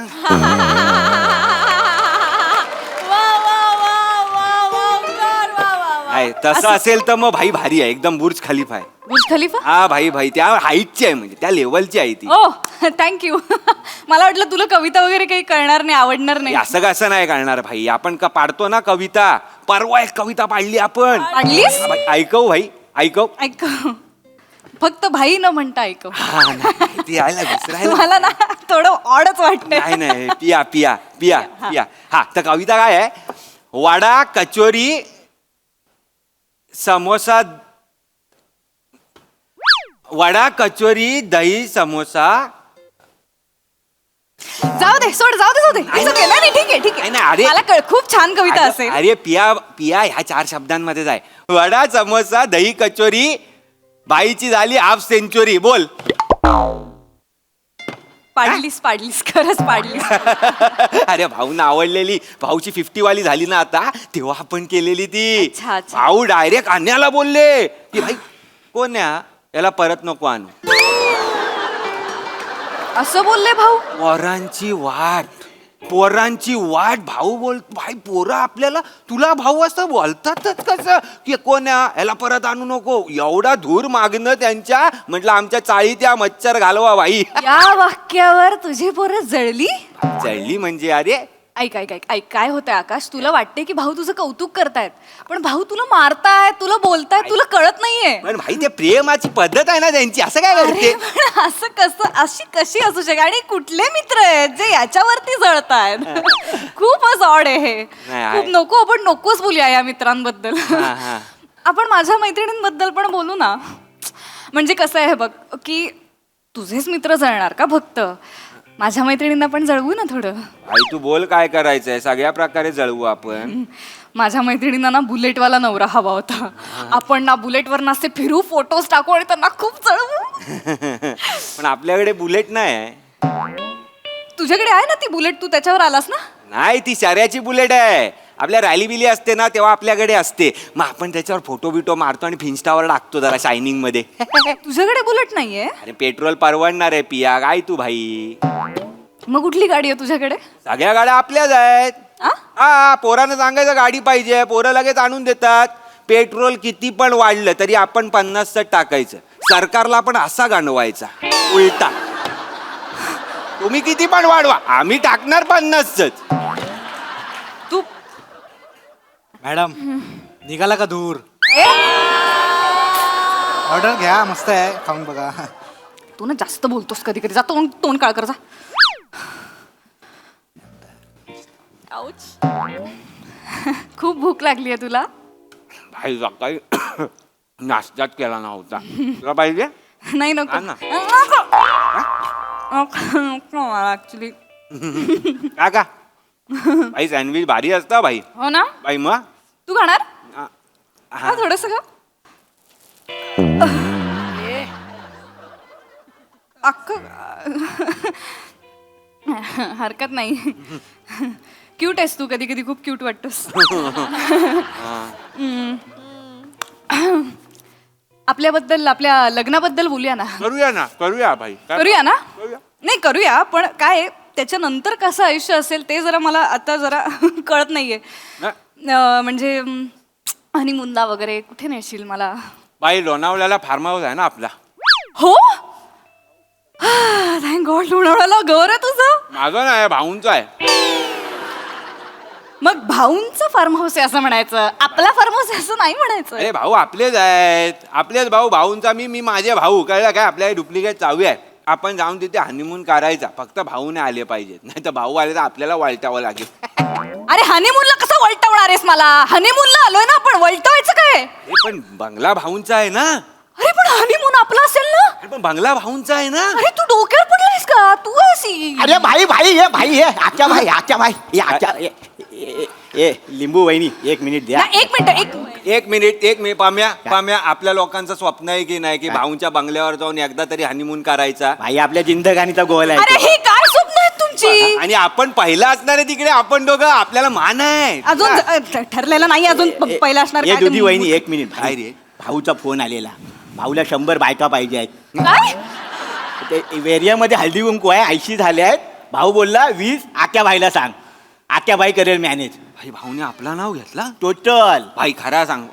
आहे तसं असेल तर मग भाई भारी आहे एकदम. बुर्ज खलिफा आहे. बुर्ज खलिफा. हा भाई भाई त्या हाईटची आहे म्हणजे त्या लेवलची आहे ती. ओ थँक्यू. मला वाटलं तुला कविता वगैरे काही कळणार नाही, आवडणार नाही. असं कसं नाही करणार भाई. आपण का पाडतो ना कविता. परवा एक कविता पाडली आपण. पाडलीस? हा, भाई, ऐकव भाई ऐकव. ऐक फक्त भाई न म्हणता ऐक. हा नाही, ती आहे ना विसरायला. मला ना थोडं ऑडच वाटतंय. नाही नाही पिया पिया पिया पिया. हा तर कविता काय आहे. वडा कचोरी समोसा. वडा कचोरी दही समोसा. जाऊ दे सोड, जाऊ दे. It's okay. नाही, ठीक आहे ठीक नाही, आहे. अरे. मला कळ, खूप छान कविता असेल. अरे पिया पिया ह्या 4 शब्दांमध्येच आहे. वडा समोसा दही कचोरी बाईची झाली हाफ सेंचुरी. बोल. पाडलीस खरंच पाडलीस. अरे भाऊना आवडलेली. भाऊची 50 वाली झाली ना आता, तेव्हा आपण केलेली ती. अच्छा, अच्छा. भाऊ डायरेक्ट अन्याला बोलले की भाई कोण याला परत नको आणू. असं बोलले भाऊ. पोरांची वाट भाऊ बोल. भाई पोरं आपल्याला तुला भाऊ असं बोलतातच कसं की कोण याला परत आणू नको. एवढा धूर मागणं त्यांच्या. म्हटलं आमच्या चाळीत या मच्छर घालवा भाई. या वाक्यावर तुझी पोरं जळली. जळली म्हणजे अरे ऐक काय होतंय आकाश, तुला वाटते की भाऊ तुझं कौतुक करतायत, पण भाऊ तुला मारतायत, तुला बोलतायत, तुला कळत नाहीये. पण भाई ते प्रेमाची पद्धत आहे ना त्यांची. असं काय करते. अरे, पण असं कसं, अशी कशी असू शकते. आणि कुठले मित्र आहेत जे याच्यावरती जळतायत. खूपच ऑड आहे हे. नाही, खूप नको, आपण नकोच बोलूया या मित्रांबद्दल. हा. आपण माझ्या मैत्रिणींबद्दल पण बोलू ना. म्हणजे कसं आहे बघ की तुझेच मित्र जळणार का फक्त. माझ्या मैत्रिणींना पण जळवू ना थोडं. भाई तू बोल काय करायचंय. सगळ्या प्रकारे जळवू आपण. माझ्या मैत्रिणींना ना बुलेटवाला नवरा हवा होता. आपण ना बुलेटवर नासे फिरू, फोटोज टाकू आणि त्यांना खूप जळवू. पण आपल्याकडे बुलेट नाही. तुझ्याकडे आहे ना ती बुलेट, तू त्याच्यावर आलास ना. नाही ती शर्याची बुलेट आहे. आपल्या रॅली बिली असते ना तेव्हा आपल्याकडे असते. मग आपण त्याच्यावर फोटो बिटो मारतो आणि फिन्स्टावर टाकतो जरा शायनिंग मध्ये. तुझ्याकडे बुलेट नाहीये. अरे पेट्रोल परवडणार आहे पिया. काय तू भाई. मग कुठली गाडी आहे तुझ्याकडे. सगळ्या गाड्या आपल्याच आहेत. हा पोरानं सांगायचं गाडी पाहिजे, पोरं लगेच आणून देतात. पेट्रोल किती पण वाढलं तरी आपण 50 टाकायचं. सरकारला पण असा गांडवायचा उलटा. तुम्ही किती पण वाढवा, आम्ही टाकणार 50. तू मॅडम निघाला का दूर. ऑर्डर घ्या, मस्त आहे, खाऊन बघा. तू ना जास्त बोलतोस कधी कधी. जा तोंड काळ कर जा. खूप भूक लागली आहे तुला. भाई सकाळी नाश्त्यात केला नव्हता. तुला पाहिजे. नाही नको. आण ना. ऍक्च्युली का भाई सँडविच भारी असता भाई. हो ना. भाई मग तू खाणार. हा. हा थोडस खा. हरकत नाही. क्यूट आहेस तू, कधी कधी खूप क्यूट वाटतोस. आपल्याबद्दल, आपल्या लग्नाबद्दल बोलूया ना. करूया भाई. करूया ना. नाही करूया, पण काय त्याच्यानंतर कसं आयुष्य असेल ते जरा मला आता जरा कळत नाहीये. म्हणजे हनीमूनला वगैरे कुठे नेशील मला. बाई लोणावळ्याला फार्म हाऊस आहे ना आपला. हो थँक गॉड. लोणावळ्याला घर आहे तुझं. माझं नाही भाऊंचं आहे. मग भाऊंचं फार्म हाऊस आहे असं म्हणायचं, आपला फार्म हाऊस आहे असं नाही म्हणायचं. अरे भाऊ आपलेच आहेत. आपलेच भाऊ. भाऊंचा मी माझे भाऊ. कळलं काय. आपल्या डुप्लिकेट चावी आहे. आपण जाऊन तिथे हनीमून करायचा. फक्त भाऊ नाही आले पाहिजेत. नाही तर भाऊ आले तर आपल्याला वाळटावं लागेल. अरे हनीमूनला कसं वलटवणार आहेस मला? हनीमूनला आलोय ना आपण, वलटवायचं काय? हे पण बंगला भाऊंचा आहे ना. अरे पण हनीमून आपला असेल ना? अरे पण बंगला भाऊंचा आहे ना. अरे तू डोक्यावर पडलायस का? तू अशी अरे भाई ये आत्या भाई ये आत्या ए लिंबू वहिनी 1 मिनिट द्या. ना, एक मिनिट एक मिनिट पाम्या आपल्या लोकांचं स्वप्न आहे की नाही की भाऊंच्या बंगल्यावर जाऊन एकदा तरी हनीमून करायचा. भाई आपल्या जिंदगानीचा गोल आहे अरे तो. ही काय स्वप्न आहेत तुमची? आणि आपण पहिला असणार आहे तिकडे, आपण दोघं, आपल्याला मान आहे. अजून ठरलेलं नाही, अजून पहिला असणार ये काय ते? दुधी वहिनी 1 मिनिट. काय रे? भाऊचा फोन आलेला. भाऊला 100 बायका पाहिजे आहेत. काय? ते एरियामध्ये हळदी कुंकू आहे, 80 झाले आहेत. भाऊ बोलला 20 आक्या भाईला सांग, आक्या बाई करेल मॅनेज. भाई भाऊने आपला नाव घेतला. टोटल. भाई खरा सांग,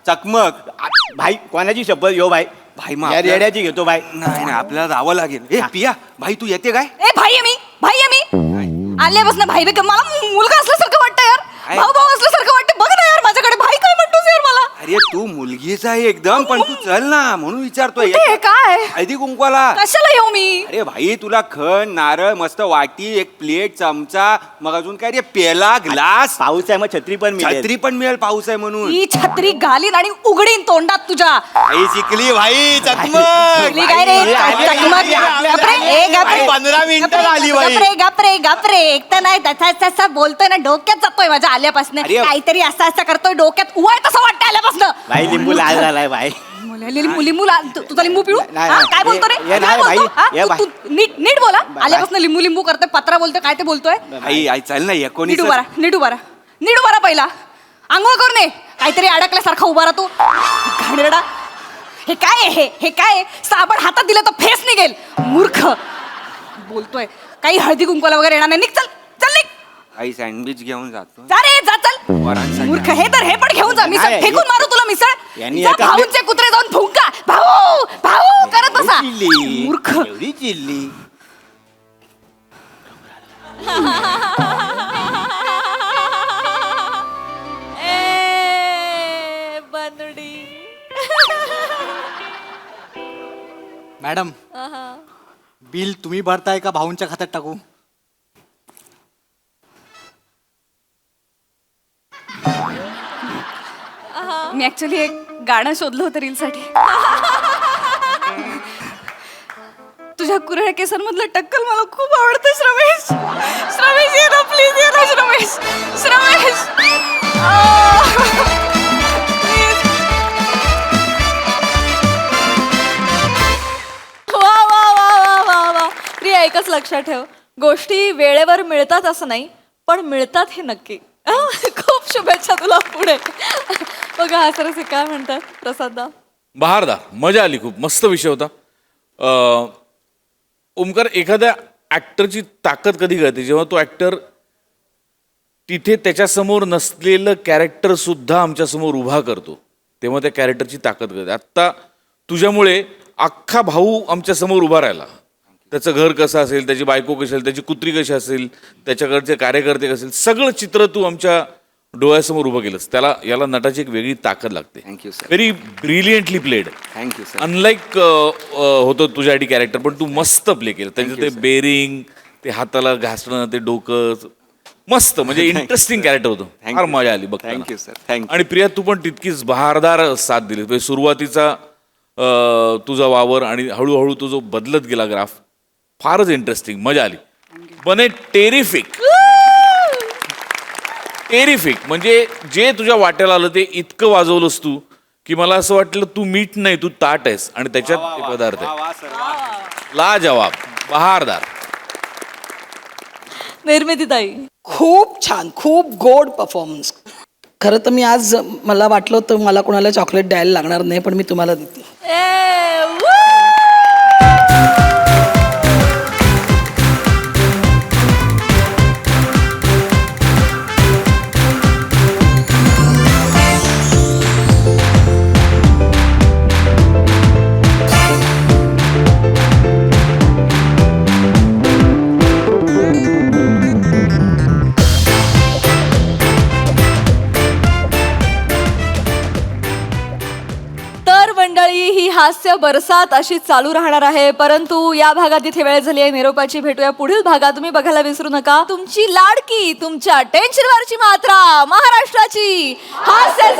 चकमक. भाई कोणाची शपथ यो भाई? भाई मग या आपल्या- रेड्याची घेतो भाई. नाही आपल्याला जावं लागेल. ए पिया भाई तू येते काय? ए भाई आहे मी आल्यापासून भाई बे मला मुलगा असल्यासारखं वाटतं यार. काय? भाऊ असल्यासारखं वाटतं. बघ ना यार माझ्याकडे, भाई काय म्हणतोस यार मला? अरे तू मुलगीच आहे एकदम, पण तू चल ना म्हणून विचारतोय. कुठे आहे? काय? हळदी कुंकवाला. कशाला येऊ मी? अरे भाई तुला खण नारळ मस्त वाटी, एक प्लेट, चमचा, मग अजून काय रे, पेला, ग्लास. पाऊस आहे मग छत्री पण मिळेल. छत्री पण मिळेल, पाऊस आहे म्हणून. ही छत्री घालीन आणि उघडीन तोंडात तुझ्या. आई शिकली भाई चकमक. शिकली काय रे? चकमक. गपरे, ए गपरे. 15 मिनिटं आली बाई. गपरे एक तर नाही तसा बोलतोय ना, डोक्यात जातोय माझ्या आल्यापासून. अरे. काहीतरी असं करतोय डोक्यात, उवाय तसं वाटतं आल्यापासून. भाई लिंबू लाल झालाय भाई. तुझा लिंबू पिळू? नाही, हा, नाही. काय बोलतो रे? ये काय नाही, बोलतो? भाई. हा, ये तू नीट बोला. आल्यापासून लिंबू करतोय, पत्रा बोलतोय, काय ते बोलतोय? भाई आई चल ना 19. नीट उभारा पहिला. आंघोळ करून ये. काहीतरी अडकल्यासारखा उभा राहा तू. घाणेरडा. हे काय आहे? हे काय आहे? साबण हातात दिलं तर फेस निघेल. मूर्ख बोलतोय. काही हळदी कुंकवाला वगैरे येणार नाही. निघ, चल निघ. आई सँडविच घेऊन जातो. जा रे, जा चल. पोरांसाठी. मूर्ख. हे पण घेऊन जा. मिसळ नाही, फेकून मारू तुला मिसळ. यांनी जा, एका भाऊंचे कुत्रे जाऊन फुंका. भाऊ करत बसा. चिल्ली मूर्ख. एवढी चिल्ली. मॅडम बिल तुम्ही भरताय का भाऊंच्या खात्यात टाकू? मी ऍक्च्युली एक गाणं शोधलं होतं रीलसाठी. तुझ्या कुरळ्या केसांमधलं टक्कल मला खूप आवडतं. श्रमेश ये ना प्लीज, ये ना श्रमेश. वा प्रिया, एकच लक्षात ठेव, गोष्टी वेळेवर मिळतात असं नाही, पण मिळतात हे नक्की. खूप शुभेच्छा तुला पुढे. बघा हा सरस काय म्हणतात प्रसाददा. बहारदार, मजा आली खूप, मस्त विषय होता. ओमकार, एखाद्या ॲक्टरची ताकद कधी कळते जेव्हा तो ॲक्टर तिथे त्याच्यासमोर नसलेलं कॅरेक्टर सुद्धा आमच्यासमोर उभा करतो, तेव्हा त्या कॅरेक्टरची ताकद कळते. आत्ता तुझ्यामुळे अख्खा भाऊ आमच्यासमोर उभा राहिला. त्याचं घर कसं असेल, त्याची बायको कशी असेल, त्याची कुत्री कशी असेल, त्याच्याकडचे कार्यकर्ते कसे असेल, सगळं चित्र तू आमच्या डोळ्यासमोर उभं केलंस. याला नटाची एक वेगळी ताकद लागते. Thank you sir. Very brilliantly played. Thank you sir. Unlike होतं तुझ्यासाठी कॅरेक्टर, पण तू मस्त प्ले केलं. त्याचं ते बेरिंग, ते हाताला घासणं, ते डोकं, मस्त, म्हणजे इंटरेस्टिंग कॅरेक्टर होतं. फार मजा आली बघ. Thank you sir. थँक्यू. आणि प्रिया, तू पण तितकीच बहारदार साथ दिली. म्हणजे सुरुवातीचा तुझा वावर आणि हळूहळू तो जो बदलत गेला ग्राफ, फारच इंटरेस्टिंग, मजा आली. बने टेरिफिक. म्हणजे जे तुझ्या वाट्याला आलं ते इतकं वाजवलंस तू की मला असं वाटलं तू मीठ नाही, तू ताट आहेस आणि त्याच्यात ते पदार्थ आहे. लाजवाब, बहारदार. निर्मितीताई. खूप छान, खूप गोड परफॉर्मन्स. खरं तर मी आज मला वाटलं होतं मला कोणाला चॉकलेट द्यायला लागणार नाही, पण मी तुम्हाला देते. तर मंडळी, ही हास्य बरसात अशी चालू राहणार आहे, परंतु या भागात इथे वेळ झाली आहे निरोपाची. भेटूया पुढील भागात. तुम्ही बघायला विसरू नका तुमची लाडकी, तुमच्या टेन्शनवरची मात्रा, महाराष्ट्राची हास्य